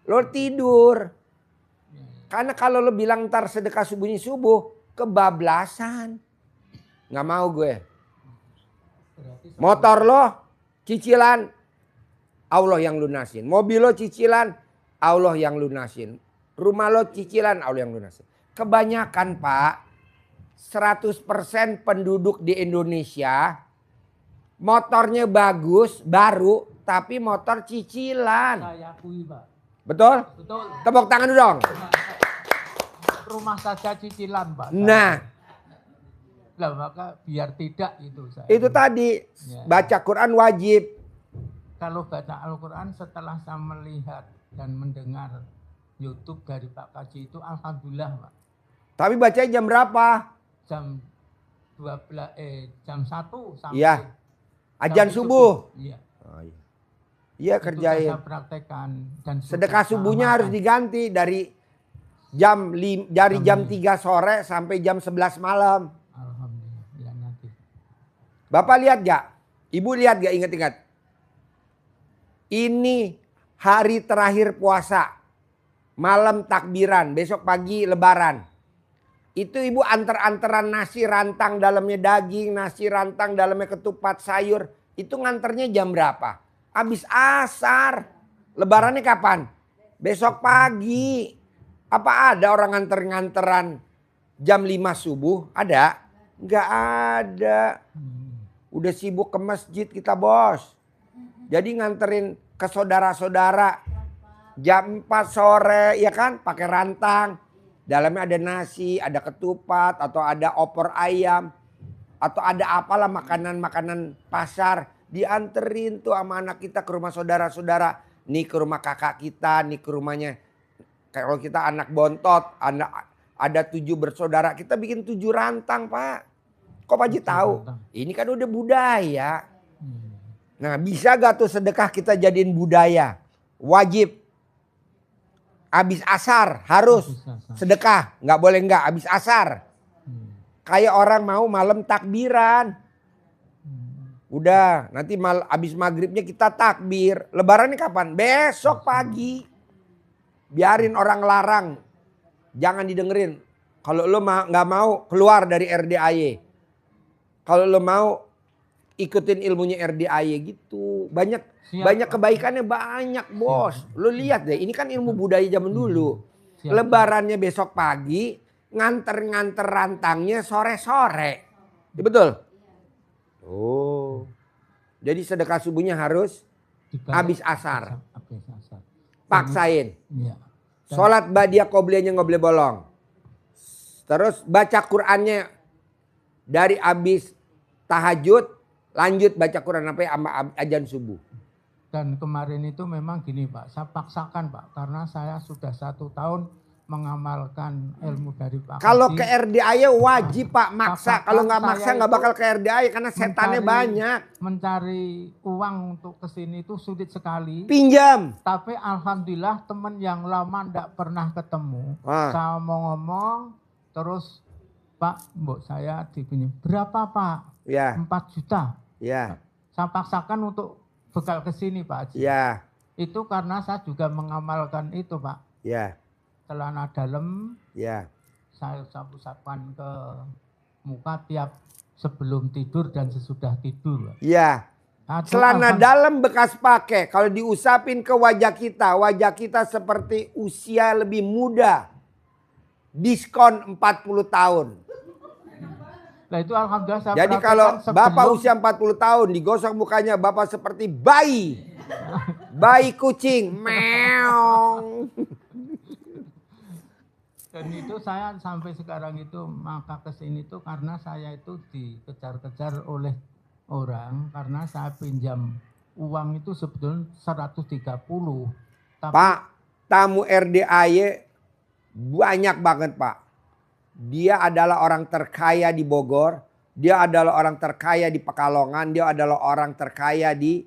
Lo tidur. Karena kalau lo bilang ntar sedekah subuhnya subuh. Kebablasan. Nggak mau gue. Motor lo cicilan. Allah yang lunasin. Mobil lo cicilan. Allah yang lunasin. Rumah lo cicilan, Allah yang lunasin. Kebanyakan Pak, 100% penduduk di Indonesia, motornya bagus, baru, tapi motor cicilan. Saya akui, Pak. Betul? Betul. Tepuk tangan dulu dong. Rumah saja cicilan, Pak. Nah, Lah, maka biar tidak itu saya. itu tadi, Ya. baca Quran wajib. Kalau baca Al-Quran setelah saya melihat dan mendengar YouTube dari Pak Kaji itu alhamdulillah, Pak. Tapi bacanya jam berapa? Jam 1 sampai Iya. Azan sampai subuh. Iya. Oh, iya. Iya Itu kerjain. saya praktekkan dan Sedekah sudah subuhnya saya harus diganti dari jam 3 sore sampai jam 11 malam. alhamdulillah. Ya, nanti. Bapak lihat gak? Ibu lihat gak? Ingat-ingat. Ini hari terakhir puasa. Malam takbiran. Besok pagi lebaran. Itu ibu antar-antaran nasi rantang dalamnya daging. Nasi rantang dalamnya ketupat sayur. Itu nganternya jam berapa? Habis asar. Lebarannya kapan? Besok pagi. Apa ada orang nganter-nganteran jam 5 subuh? Ada? Nggak ada. Udah sibuk ke masjid kita bos. Jadi nganterin ke saudara-saudara jam 4 sore ya kan pakai rantang. Dalamnya ada nasi, ada ketupat atau ada opor ayam. Atau ada apalah makanan-makanan pasar. Dianterin tuh sama anak kita ke rumah saudara-saudara. Nih ke rumah kakak kita, nih ke rumahnya. Kalau kita anak bontot, ada 7 bersaudara. Kita bikin 7 rantang Pak. Kok Pak Haji tahu? Ini kan udah budaya. Nah bisa gak tuh sedekah kita jadiin budaya? Wajib. Abis asar harus sedekah. Nggak boleh nggak abis asar. Kayak orang mau malam takbiran. Udah nanti abis maghribnya kita takbir. Lebarannya kapan? Besok pagi. Biarin orang larang. Jangan didengerin. Kalau lo nggak mau keluar dari RDAY. Kalau lo mau ikutin ilmunya RDAY gitu. Banyak kebaikannya banyak bos. Lo lihat deh ini kan ilmu budaya zaman dulu. Siap. Lebarannya besok pagi. Nganter-nganter rantangnya sore-sore. Ya, betul? Oh. Jadi sedekah subuhnya harus habis asar. Habis asar. Paksain. Iya. Sholat badiah qobliyahnya nggak boleh bolong. Terus baca Qur'annya dari habis tahajud lanjut baca Quran sampai azan subuh. Dan kemarin itu memang gini Pak, saya paksakan Pak, karena saya sudah 1 tahun mengamalkan ilmu dari Pak Kalau Haji. ke RDAY wajib Pak maksa. Paksakan Kalau nggak saya maksa nggak itu bakal ke RDAY karena setannya banyak. Mencari uang untuk kesini itu sulit sekali. Pinjam. Tapi alhamdulillah teman yang lama ndak pernah ketemu. Ah. Saya mau ngomong, terus Pak, mbok saya dipinjam. Berapa Pak? Ya, 4 juta. ya, Saya paksakan untuk bekal ke sini Pak Haji. ya, Itu karena saya juga mengamalkan itu Pak. ya, Celana dalam ya. saya usap-usapan ke muka tiap sebelum tidur dan sesudah tidur. Pak. Ya. Nah, itu Celana dalam bekas pakai. Kalau diusapin ke wajah kita seperti usia lebih muda. Diskon 40 tahun. Nah itu alhamdulillah saya Jadi praktekkan kalau Bapak sebelum- usia 40 tahun digosok mukanya Bapak seperti bayi. Bayi kucing. Meong. Dan itu saya sampai sekarang itu maka kesini tuh karena saya itu dikejar-kejar oleh orang karena saya pinjam uang itu sebetulnya 130. Tapi Pak, tamu RDAY banyak banget Pak. Dia adalah orang terkaya di Bogor. Dia adalah orang terkaya di Pekalongan. Dia adalah orang terkaya di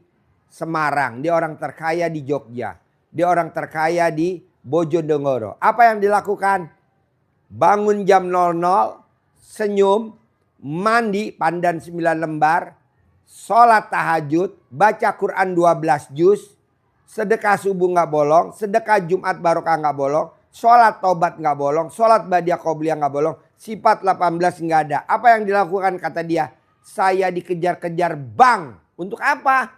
Semarang. Dia orang terkaya di Jogja. Dia orang terkaya di Bojonegoro. Apa yang dilakukan? Bangun jam 00, senyum, mandi pandan 9 lembar, sholat tahajud, baca Quran 12 juz, sedekah subuh nggak bolong, sedekah Jumat barokah nggak bolong, sholat taubat nggak bolong, sholat badiah qobliyah nggak bolong, sifat 18 nggak ada. Apa yang dilakukan kata dia? Saya dikejar-kejar bank. Untuk apa?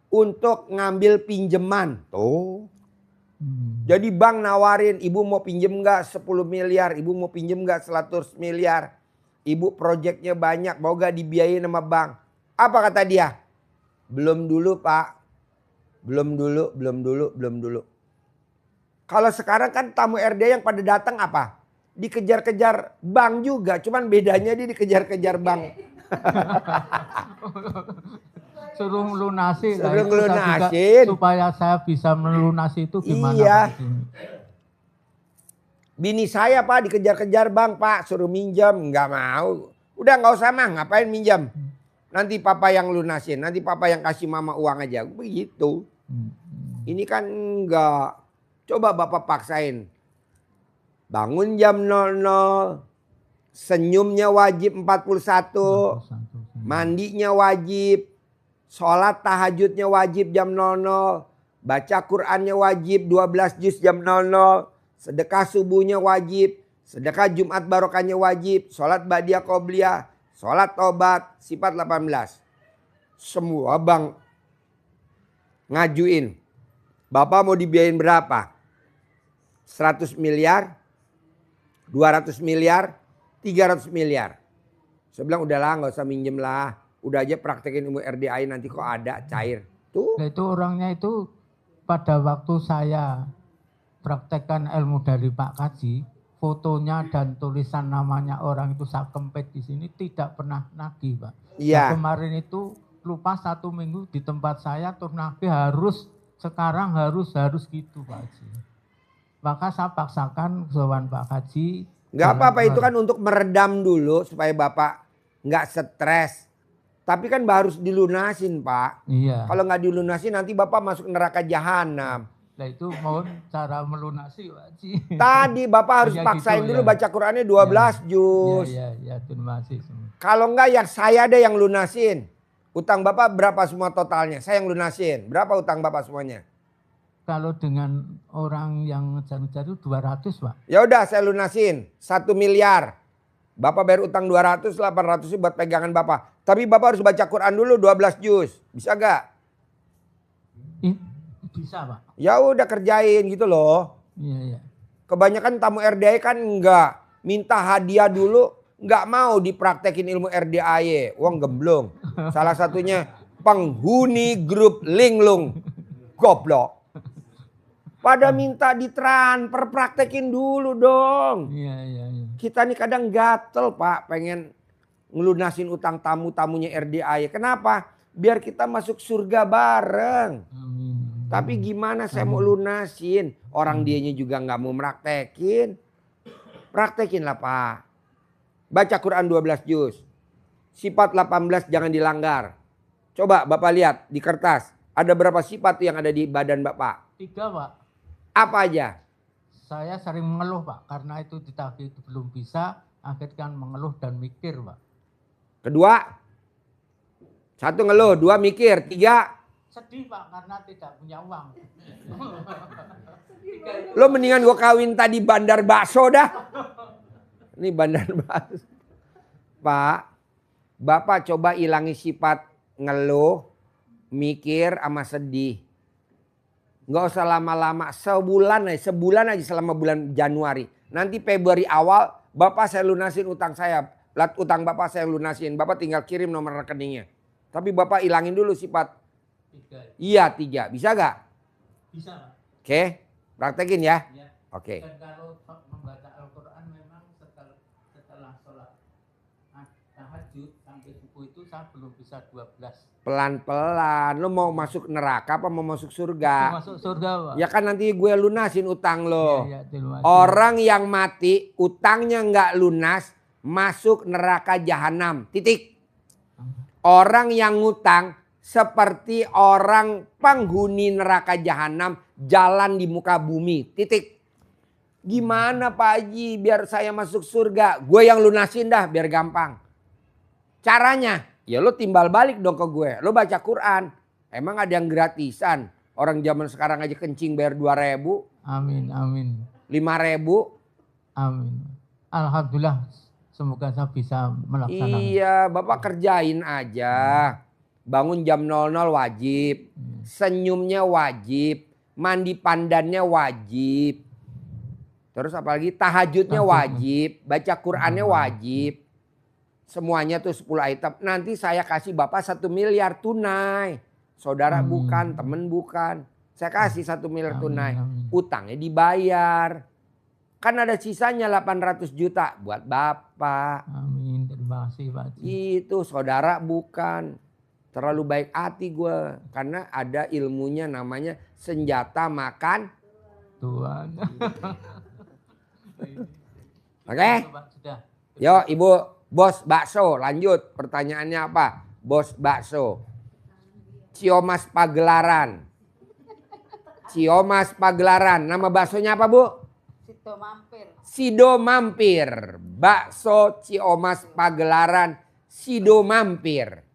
Untuk ngambil pinjaman. Tuh. Jadi bank nawarin, ibu mau pinjem nggak 10 miliar, ibu mau pinjem nggak 100 miliar. Ibu proyeknya banyak, mau gak dibiayain sama bank. Apa kata dia? Belum dulu Pak. Belum dulu. Kalau sekarang kan tamu RD yang pada datang apa? Dikejar-kejar bank juga, cuman bedanya dia dikejar-kejar bank. suruh melunasi lah, Suruh itu saya juga ngelunasin. supaya saya bisa melunasi itu gimana Iya. Pak Jimmy? Bini saya Pak dikejar-kejar bank Pak, suruh minjam, nggak mau. Udah nggak usah mah, ngapain minjam? Nanti papa yang lunasin, nanti papa yang kasih mama uang aja. Begitu. Ini kan enggak. Coba bapak paksain. Bangun jam 00. Senyumnya wajib 41. Mandinya wajib. Sholat tahajudnya wajib jam 00. Baca Qur'annya wajib 12 juz jam 00. Sedekah subuhnya wajib. Sedekah Jumat barokahnya wajib. Sholat badiah qobliyah. Sholat tobat sifat 18. Semua bank ngajuin. Bapak mau dibiayain berapa? 100 miliar, 200 miliar, 300 miliar. Saya bilang udahlah nggak usah minjem lah. Udah aja praktekin ilmu RDAI nanti kok ada cair. Tuh. Nah, itu orangnya itu pada waktu saya praktekkan ilmu dari Pak Kaji, fotonya dan tulisan namanya orang itu saya kempet di sini tidak pernah nagih Pak. Iya. Nah, kemarin itu lupa 1 minggu di tempat saya terus nagih harus sekarang harus gitu Pak Haji. Maka saya paksakan sowan Pak Haji. Nggak apa-apa itu kan untuk meredam dulu supaya bapak nggak stres. Tapi kan harus dilunasin Pak. Iya. Kalau nggak dilunasin nanti bapak masuk neraka jahanam. Nah itu mohon cara melunasi Pak Haji. Tadi bapak harus Ya, paksain gitu, dulu ya. baca Qurannya 12 juz. Ya, terima kasih semua. Kalau enggak ya saya ada yang lunasin. Utang bapak berapa semua totalnya? Saya yang lunasin. Berapa utang bapak semuanya? Kalau dengan orang yang ngejar-ngejar itu 200 Pak. Ya udah saya lunasin 1 miliar. Bapak bayar utang 200, 800 buat pegangan bapak. Tapi bapak harus baca Quran dulu 12 juz. Bisa gak? Bisa Pak. Ya udah kerjain gitu loh. Iya. Kebanyakan tamu RDAI kan enggak. Minta hadiah dulu. Enggak mau dipraktekin ilmu RDAI. Wong gemblong. Salah satunya penghuni grup linglung. Goblok. Pada minta ditransfer praktekin dulu dong. Iya. Kita nih kadang gatel Pak. Pengen ngelunasin utang tamu-tamunya RDAI. Kenapa? Biar kita masuk surga bareng. Amin. Tapi gimana saya mau lunasin? Orang dianya juga nggak mau praktekin. Praktekin lah Pak. Baca Quran 12 juz. Sifat 18 jangan dilanggar. Coba Bapak lihat di kertas. Ada berapa sifat yang ada di badan Bapak? 3 Pak. Apa aja? Saya sering mengeluh Pak. Karena itu ditagih itu belum bisa. Akhirnya kan mengeluh dan mikir Pak. Kedua. 1 ngeluh. 2 mikir. 3. Sedih Pak karena tidak punya uang. Lo mendingan gue kawin tadi bandar bakso dah. Ini bandar bakso. Pak. Bapak coba ilangi sifat ngeluh. Mikir sama sedih. Nggak usah lama-lama, sebulan aja selama bulan Januari. Nanti Februari awal, Bapak saya lunasin utang saya. utang Bapak saya lunasin. Bapak tinggal kirim nomor rekeningnya. Tapi Bapak ilangin dulu sifat. 3. Iya 3. Bisa gak? Bisa, Pak. Oke. Praktekin ya. Ya. Oke. Dan kalau membaca Al-Quran memang setelah sholat tahajud sampai subuh itu saya belum bisa 12. Pelan-pelan. Lo mau masuk neraka apa mau masuk surga? Masuk surga, Pak. Ya kan nanti gue lunasin utang lo. Ya, terima kasih. Orang yang mati utangnya nggak lunas masuk neraka jahanam. Titik. Orang yang ngutang seperti orang penghuni neraka jahanam jalan di muka bumi. Titik. Gimana Pak Haji biar saya masuk surga? Gue yang lunasin dah biar gampang. Caranya ya lo timbal balik dong ke gue. Lo baca Quran. Emang ada yang gratisan? Orang zaman sekarang aja kencing bayar 2.000. Amin, amin. 5.000. Amin. Alhamdulillah, semoga saya bisa melaksanakan. Iya, Bapak kerjain aja. Bangun jam 00 wajib. Senyumnya wajib. Mandi pandannya wajib. Terus apalagi tahajudnya wajib. Baca Qurannya wajib. Semuanya tuh 10 item. Nanti saya kasih Bapak 1 miliar tunai. Saudara bukan, temen bukan. Saya kasih 1 miliar tunai. Utangnya dibayar. Kan ada sisanya 800 juta buat Bapak. Amin, terima kasih Pak Haji. Itu saudara bukan. Terlalu baik hati gue. Karena ada ilmunya namanya senjata makan Tuhan. Oke? Sudah. Yo Ibu Bos Bakso lanjut. Pertanyaannya apa? Bos Bakso. Ciomas Pagelaran. Ciomas Pagelaran. Nama baksonya apa Bu? Sido mampir. Sido Mampir. Bakso Ciomas Pagelaran. Sido Mampir.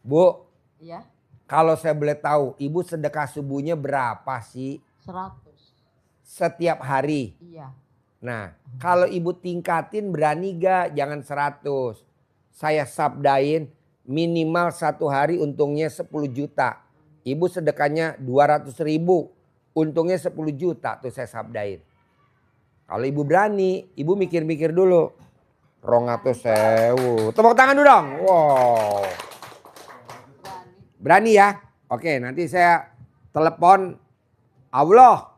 Bu, Iya, kalau saya boleh tahu, Ibu sedekah subuhnya berapa sih 100. setiap hari? Iya. Nah, kalau Ibu tingkatin berani gak? Jangan 100. Saya sabdain minimal 1 hari untungnya 10 juta. Ibu sedekahnya 200.000. Untungnya 10 juta tuh saya sabdain. Kalau Ibu berani, Ibu mikir-mikir dulu. 200.000. Tepuk tangan dulu dong. Wow. Berani ya? Oke, nanti saya telepon Allah.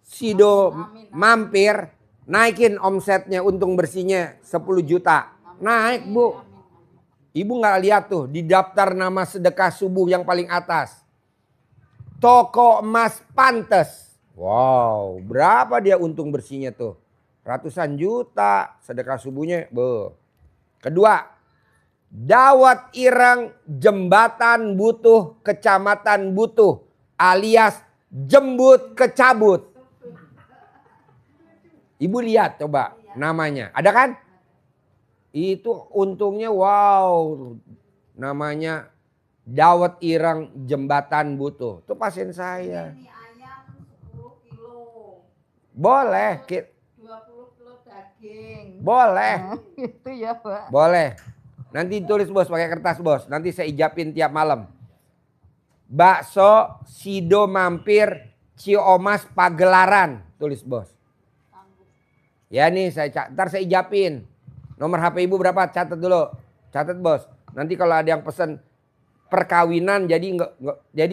Sido Mampir naikin omsetnya, untung bersihnya 10 juta. Naik Bu. Ibu nggak lihat tuh di daftar nama sedekah subuh yang paling atas. Toko emas Pantes. Wow, berapa dia untung bersihnya tuh? Ratusan juta sedekah subuhnya. Be. Kedua, Dawat Irang Jembatan Butuh Kecamatan Butuh alias Jembut Kecabut. Ibu lihat coba namanya. Ada kan? Itu untungnya wow. Namanya Dawat Irang Jembatan Butuh. Itu pasien saya. Ini ayam 10 kilo. Boleh. 20 kilo daging. Boleh. Itu ya Pak. Boleh. Nanti tulis Bos pakai kertas Bos. Nanti saya ijapin tiap malam. Bakso Sido Mampir Ciomas Pagelaran. Tulis Bos. Ya nih ntar saya ijapin. Nomor HP Ibu berapa? Catat dulu. Catat Bos. Nanti kalau ada yang pesen perkawinan jadi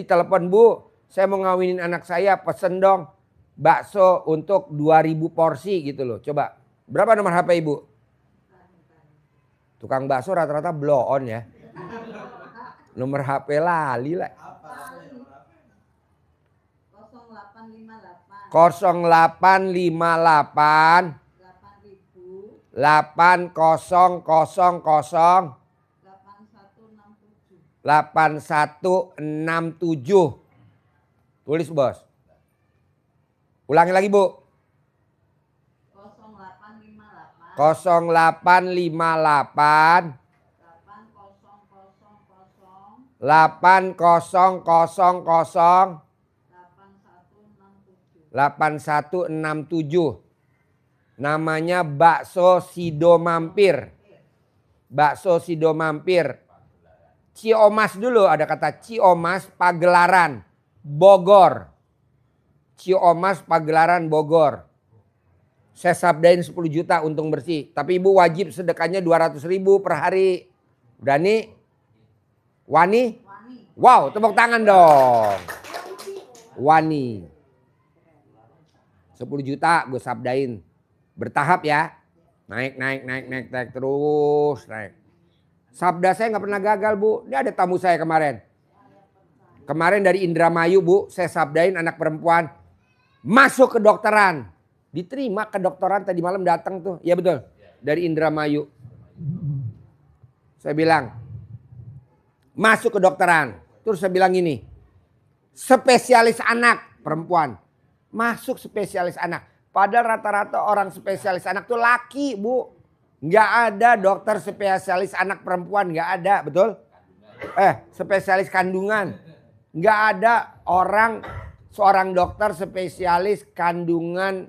telepon Bu. Saya mau ngawinin anak saya, pesen dong bakso untuk 2.000 porsi gitu loh. Coba. Berapa nomor HP Ibu? Tukang bakso rata-rata blow on ya. Nomor HP lali lah. 0858 0858 8000 8000 8167. 8167. Tulis Bos. Ulangi lagi Bu. 0858 0858 8000 8167. Namanya Bakso Sido Mampir. Bakso Sido Mampir. Ciomas dulu, ada kata Ciomas Pagelaran Bogor. Ciomas Pagelaran Bogor. Saya sabdain 10 juta untung bersih. Tapi ibu wajib sedekahnya 200.000 per hari. Berani? Wani? Wow, tepuk tangan dong. Wani. 10 juta gue sabdain. Bertahap ya. Naik terus naik. Sabda saya nggak pernah gagal bu. Ini ada tamu saya kemarin. Kemarin dari Indramayu bu, saya sabdain anak perempuan. Masuk ke dokteran. Diterima kedokteran tadi malam datang tuh. Ya betul. Dari Indramayu. Saya bilang. Masuk ke dokteran. Terus saya bilang gini. Spesialis anak perempuan. Masuk spesialis anak. Padahal rata-rata orang spesialis anak tuh laki bu. Nggak ada dokter spesialis anak perempuan. Nggak ada betul. Spesialis kandungan. Nggak ada seorang dokter spesialis kandungan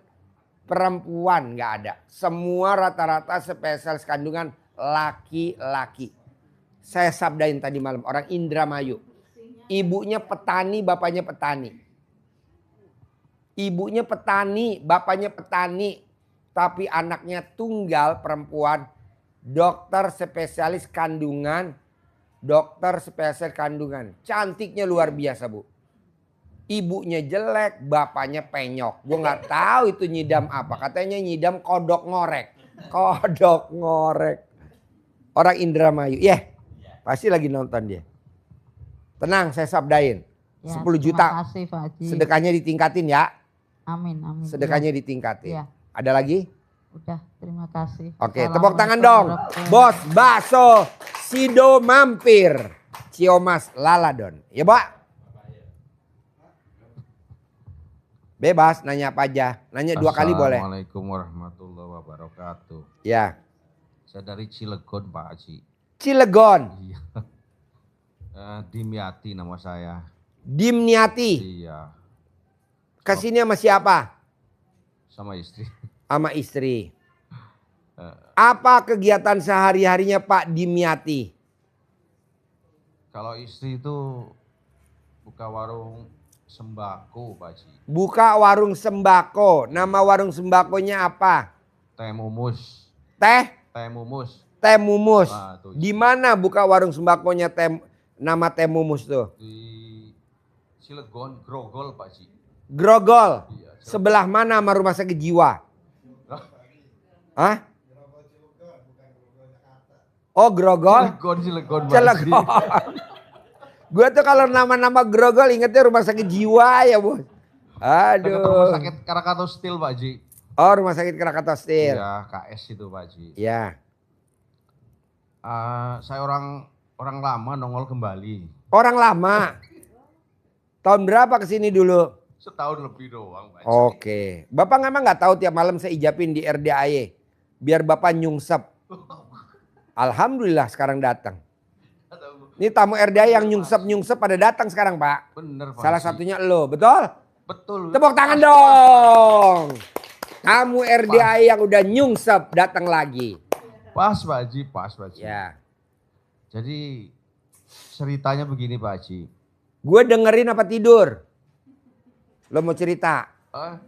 perempuan, nggak ada. Semua rata-rata spesialis kandungan laki-laki. Saya sabdain tadi malam orang Indramayu. Ibunya petani, bapaknya petani. Ibunya petani, bapaknya petani. Tapi anaknya tunggal perempuan. Dokter spesialis kandungan. Dokter spesialis kandungan. Cantiknya luar biasa bu. Ibunya jelek, bapaknya penyok. Gue nggak tahu itu nyidam apa. Katanya nyidam kodok ngorek. Kodok ngorek. Orang Indramayu. Pasti lagi nonton dia. Tenang, saya sabdain. Ya, 10 juta. Terima kasih Pak Haji. Sedekahnya ditingkatin ya. Amin. Sedekahnya Ya. ditingkatin. Ya. Ada lagi? Udah, terima kasih. Oke, tepuk tangan dong. Assalamualaikum Bos bakso Sido mampir. Ciomas Laladon. Ya, Pak? Bebas nanya apa aja. Nanya 2 kali boleh. Assalamualaikum warahmatullahi wabarakatuh. Ya. Saya dari Cilegon Pak Haji. Cilegon. Iya. Dimyati nama saya. Dimniati. Iya. Kesini sama siapa? Sama istri. Sama istri. Apa kegiatan sehari-harinya Pak Dimyati? Kalau istri itu buka warung sembako Pak Haji. Buka warung sembako. Nama warung sembakonya apa? Teh Mumus. Teh? Teh Mumus. Teh Mumus. Ah, tuh. Di mana buka warung sembakonya nama Teh Mumus tuh? Di Cilegon Grogol Pak Haji. Grogol. Iya, Cilegon. Sebelah mana sama rumah sakit jiwa? Hah? Oh Grogol? Cilegon Pak Haji. Cilegon. Gue tuh kalau nama-nama Grogol ingetnya rumah sakit jiwa ya bos. Dekat rumah Aduh. sakit Krakatau Steel Pak Haji. Oh rumah sakit Krakatau Steel. Iya, KS itu Pak Haji. Ya. Saya orang lama nongol kembali. Orang lama. Tahun berapa kesini dulu? Setahun lebih doang Pak Haji. Oke. Bapak memang nggak tahu tiap malam saya ijapin di RDAY. Biar Bapak nyungsep. Alhamdulillah sekarang datang. Ini tamu RDAY yang nyungsep pada datang sekarang Pak. Bener Pak Salah Haji. satunya lo, betul? Betul. Tepuk tangan dong. Tamu RDAY yang udah nyungsep datang lagi. Pas Pak Haji, pas Pak Haji. Ya. Jadi ceritanya begini Pak Haji. Gue dengerin apa tidur? Lo mau cerita? Ah,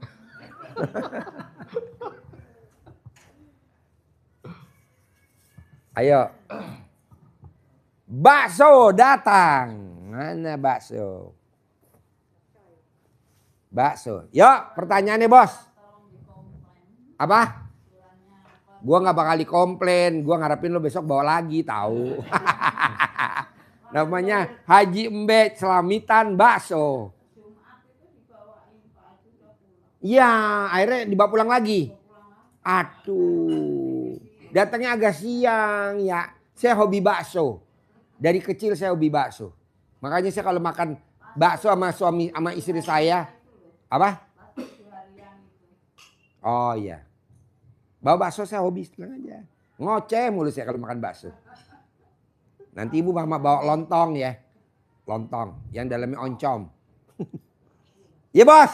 Ayo. Bakso datang. Mana bakso? Bakso. Yuk pertanyaannya bos. Apa? Gua nggak bakal dikomplain. Gua ngarepin lo besok bawa lagi tahu. Namanya Haji Embe Selamitan Bakso. Iya, akhirnya dibawa pulang lagi. Aduh. Datangnya agak siang ya. Saya hobi bakso. Dari kecil saya hobi bakso. Makanya saya kalau makan bakso sama sama istri saya. Apa? Oh iya. Bawa bakso saya hobi tenang aja. Ngoceh mulu saya kalau makan bakso. Nanti ibu mama bawa lontong ya. Lontong yang dalamnya oncom. Iya bos.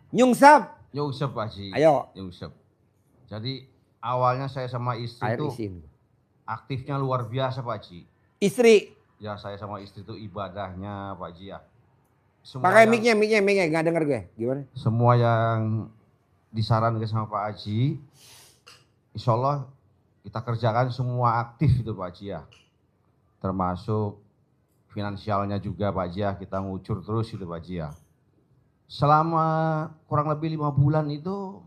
Nyungsep. Nyungsep Pak Haji. Ayo. Nyungsep. Jadi awalnya saya sama istri Air itu isin. aktifnya luar biasa Pak Haji. Istri. Ya saya sama istri itu ibadahnya Pak Haji ya. Pakai mic-nya nggak denger gue. Gimana? Semua yang disarankan sama Pak Haji, insya Allah kita kerjakan semua aktif itu Pak Haji ya. Termasuk finansialnya juga Pak Haji ya, kita ngucur terus itu Pak Haji ya. Selama kurang lebih 5 bulan itu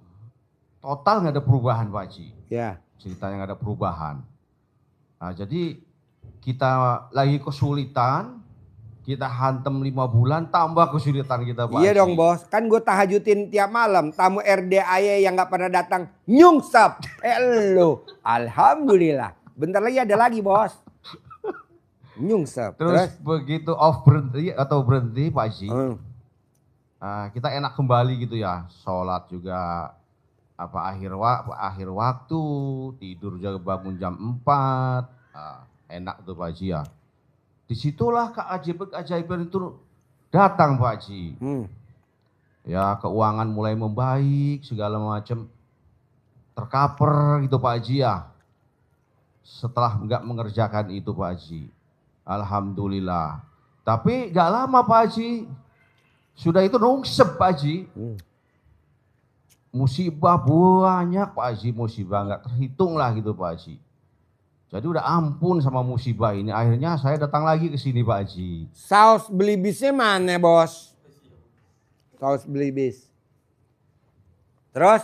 total nggak ada perubahan Pak Haji. Ya. Ceritanya nggak ada perubahan. Nah jadi kita lagi kesulitan, kita hantem 5 bulan, tambah kesulitan kita Pak Iya Haji. dong bos, kan gue tahajutin tiap malam. Tamu RDAY yang gak pernah datang, nyungsep. Lu, alhamdulillah. Bentar lagi ada lagi bos. Nyungsep. Terus begitu off berhenti atau berhenti Pak Haji, kita enak kembali gitu ya. Sholat juga akhir waktu, tidur juga bangun jam 4. Enak tuh Pak Haji ya. Disitulah keajaiban itu datang Pak Haji. Ya keuangan mulai membaik, segala macam tercover gitu Pak Haji ya. Setelah nggak mengerjakan itu Pak Haji. Alhamdulillah. Tapi nggak lama Pak Haji. Sudah itu nungsep Pak Haji. Musibah banyak Pak Haji, musibah nggak terhitung lah gitu Pak Haji. Jadi udah ampun sama musibah ini. Akhirnya saya datang lagi ke sini Pak Haji. Saus belibisnya mana bos? Saus belibis. Terus?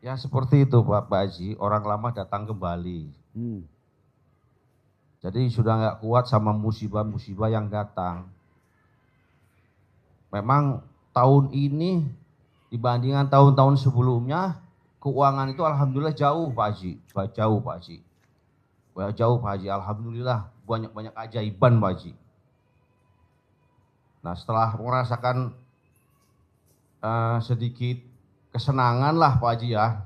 Ya seperti itu Pak Haji, orang lama datang kembali. Jadi sudah nggak kuat sama musibah-musibah yang datang. Memang tahun ini dibandingkan tahun-tahun sebelumnya, keuangan itu alhamdulillah jauh Pak Haji. Jauh Pak Haji. Jauh Pak Haji, alhamdulillah banyak-banyak keajaiban Pak Haji. Nah setelah merasakan sedikit kesenangan lah Pak Haji ya,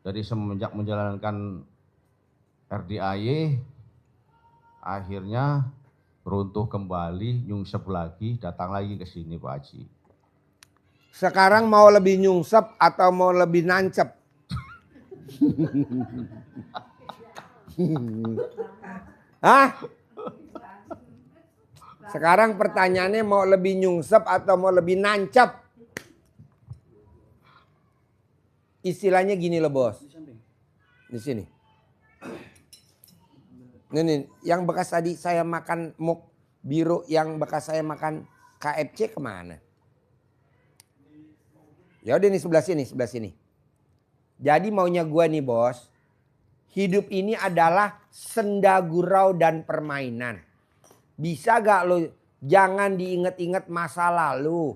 dari semenjak menjalankan RDAY, akhirnya runtuh kembali, nyungsep lagi, datang lagi ke sini Pak Haji. Sekarang mau lebih nyungsep atau mau lebih nancep? Hah? Sekarang pertanyaannya mau lebih nyungsep atau mau lebih nancep? Istilahnya gini loh bos. Di sini. Nih, yang bekas tadi saya makan muk biru, yang bekas saya makan KFC kemana? Ya udah nih sebelah sini. Jadi maunya gua nih bos. Hidup ini adalah senda gurau dan permainan. Bisa gak lo jangan diinget-inget masa lalu.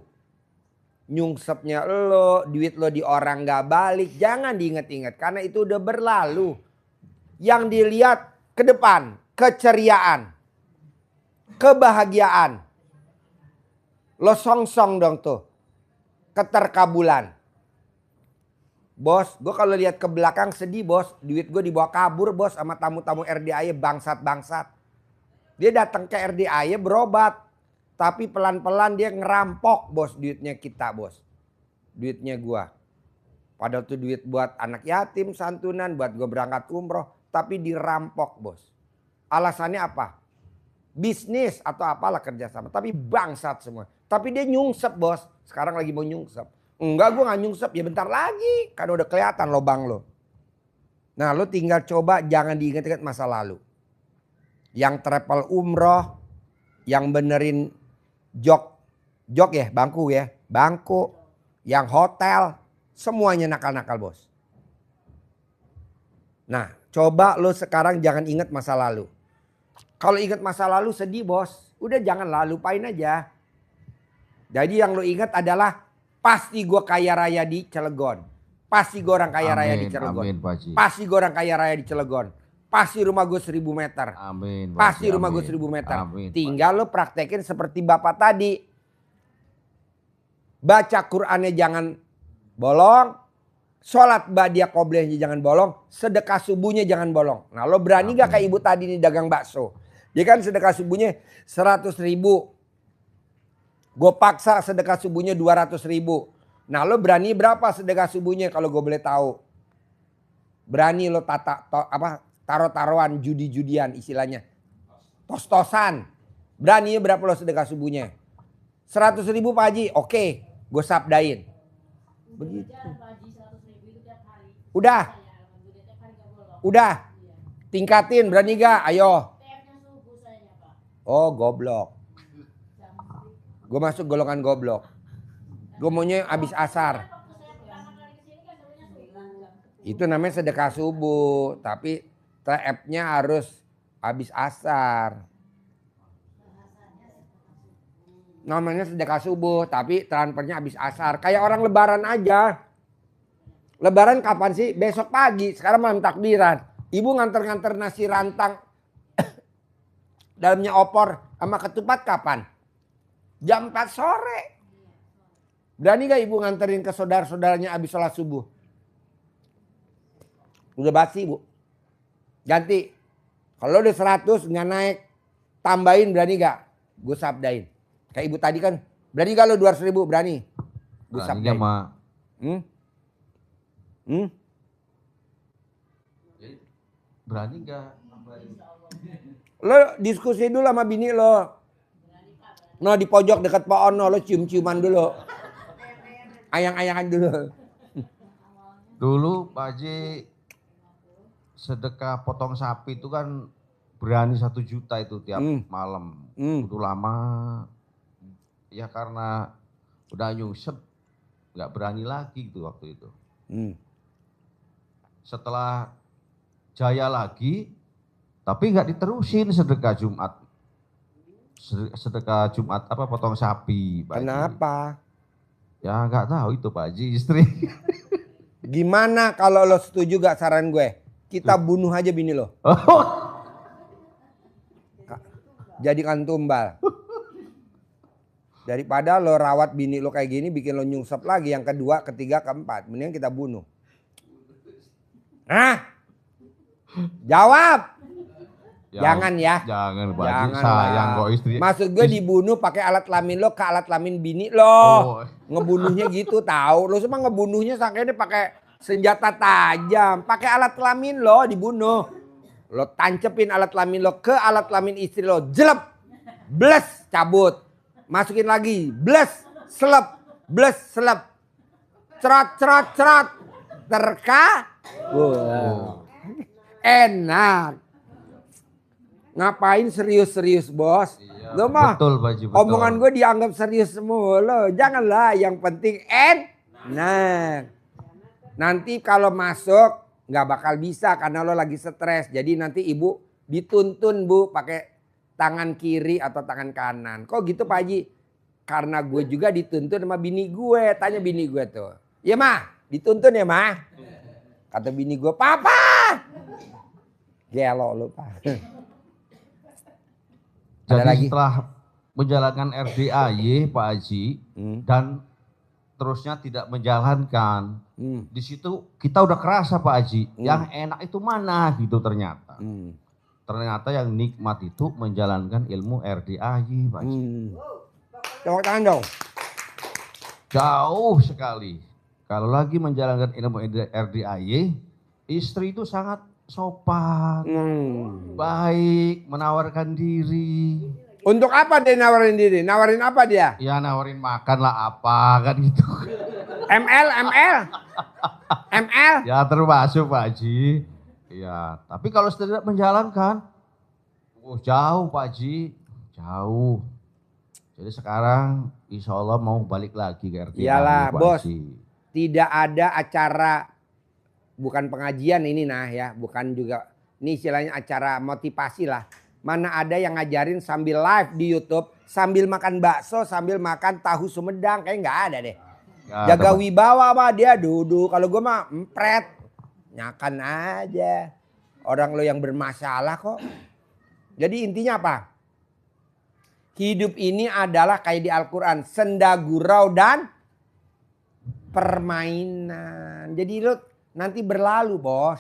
Nyungsepnya lo, duit lo di orang gak balik. Jangan diinget-inget karena itu udah berlalu. Yang dilihat ke depan, keceriaan, kebahagiaan. Lo song-song dong tuh. Keterkabulan. Bos, gue kalau lihat ke belakang sedih bos. Duit gue dibawa kabur bos sama tamu-tamu RDAY bangsat-bangsat. Dia datang ke RDAY berobat. Tapi pelan-pelan dia ngerampok bos duitnya kita bos. Duitnya gue. Padahal tuh duit buat anak yatim, santunan, buat gue berangkat umroh. Tapi dirampok bos. Alasannya apa? Bisnis atau apalah kerjasama. Tapi bangsat semua. Tapi dia nyungsep bos. Sekarang lagi mau nyungsep. Enggak, gue gak nyungsep. Ya bentar lagi. Kan udah kelihatan lobang lo. Nah lo tinggal coba jangan diingat-ingat masa lalu. Yang travel umroh. Yang benerin jok ya, bangku ya. Bangku. Yang hotel. Semuanya nakal-nakal bos. Nah coba lo sekarang jangan ingat masa lalu. Kalau ingat masa lalu sedih bos. Udah janganlah, lupain aja. Jadi yang lo ingat adalah pasti gue kaya raya di Cilegon. Pasti gue orang kaya raya di Cilegon. Amin, Pak Haji. Pasti gue orang kaya raya di Cilegon. Pasti rumah gue 1000 meter. Amin. Pak Pasti Haji, rumah gue amin. 1000 meter. Amin, Tinggal lo praktekin seperti bapak tadi. Baca Qur'annya jangan bolong. Sholat ba'diyah qobliyahnya jangan bolong. Sedekah subuhnya jangan bolong. Nah lo berani gak kayak ibu tadi nih dagang bakso. Dia kan sedekah subuhnya 100.000. Gue paksa sedekah subuhnya 200.000. Nah lo berani berapa sedekah subuhnya kalau gue boleh tahu? Berani lo taruh-taruhan judi-judian istilahnya. Tos-tosan. Berani berapa lo sedekah subuhnya? 100.000 Pak Haji. Oke, gue sabdain. Begitu. Udah. Udah. Tingkatin, berani gak? Ayo. Oh, goblok. Gue masuk golongan goblok. Gue maunya habis asar. Itu namanya sedekah subuh. Tapi TF-nya harus habis asar. Namanya sedekah subuh. Tapi transfernya habis asar. Kayak orang lebaran aja. Lebaran kapan sih? Besok pagi. Sekarang malam takbiran. Ibu nganter-nganter nasi rantang. Dalamnya opor sama ketupat kapan? Jam 4 sore. Berani gak ibu nganterin ke saudara-saudaranya habis sholat subuh? Udah basi bu. Ganti. Kalau udah 100 nggak naik. Tambahin berani gak? Gue sabdain. Kayak ibu tadi kan. Berani gak lo 200.000? Berani. Gue sabdain. Berani gak? Lo diskusi dulu sama bini lo. No di pojok dekat Pak Ono lo cium-ciuman dulu. Ayang-ayangan dulu. Dulu Pak Haji sedekah potong sapi itu kan berani 1 juta itu tiap malam. Udah lama. Ya karena udah nyusep nggak berani lagi gitu waktu itu. Setelah jaya lagi, tapi nggak diterusin sedekah Jumat. Sedekah Jumat apa potong sapi. Pak Kenapa? Haji. Ya nggak tahu itu Pak Haji istri. Gimana kalau lo setuju gak saran gue? Kita bunuh aja bini lo. Jadikan tumbal. Daripada lo rawat bini lo kayak gini bikin lo nyungsep lagi yang kedua, ketiga, keempat. Mendingan kita bunuh. Hah? Jawab. Jangan ya. Jangan Pak Haji, Jangan sayang lah. kok istri. Maksud gue dibunuh pakai alat kelamin lo ke alat kelamin bini lo. Oh. Ngebunuhnya gitu tahu. Lo semua ngebunuhnya sangkanya pakai senjata tajam. Pakai alat kelamin lo dibunuh. Lo tancepin alat kelamin lo ke alat kelamin istri lo. Jelep. Bles cabut. Masukin lagi. Bles. Selep. Bles selep. Cerot cerot cerot. Terka. Wow. Enak. Ngapain serius-serius bos? Iya, Lo mah betul, Pak Haji, betul. omongan gue dianggap serius semua lo. Janganlah, yang penting enak. Nanti kalau masuk nggak bakal bisa karena lo lagi stres. Jadi nanti ibu dituntun bu pakai tangan kiri atau tangan kanan. Kok gitu Pak Haji? Karena gue juga dituntun sama bini gue. Tanya bini gue tuh. Ya mah, dituntun ya mah? Kata bini gue, papa. Gelo lo Pak. Ada Jadi lagi? setelah menjalankan RDAY Pak Haji dan terusnya tidak menjalankan, di situ kita udah kerasa Pak Haji, yang enak itu mana gitu ternyata. Ternyata yang nikmat itu menjalankan ilmu RDAY Pak Haji. Tepuk tangan dong. Jauh sekali. Kalau lagi menjalankan ilmu RDAY, istri itu sangat sopan, baik, menawarkan diri. Untuk apa dia nawarin diri? Nawarin apa dia? Ya nawarin makan lah apa kan gitu. ML? Ya termasuk Pak Haji. Ya, tapi kalau tidak menjalankan, jauh Pak Haji, jauh. Jadi sekarang insya Allah mau balik lagi ke RDAY. Iyalah Pak bos, Haji. tidak ada acara, bukan pengajian ini nah ya, bukan juga, ini istilahnya acara motivasi lah. Mana ada yang ngajarin sambil live di YouTube, sambil makan bakso, sambil makan tahu Sumedang, kayak nggak ada deh. Jaga wibawa mah dia duduk, kalau gue mah empret, nyakan aja. Orang lo yang bermasalah kok. Jadi intinya apa? Hidup ini adalah kayak di Al-Quran, senda gurau dan permainan. Jadi lo nanti berlalu bos.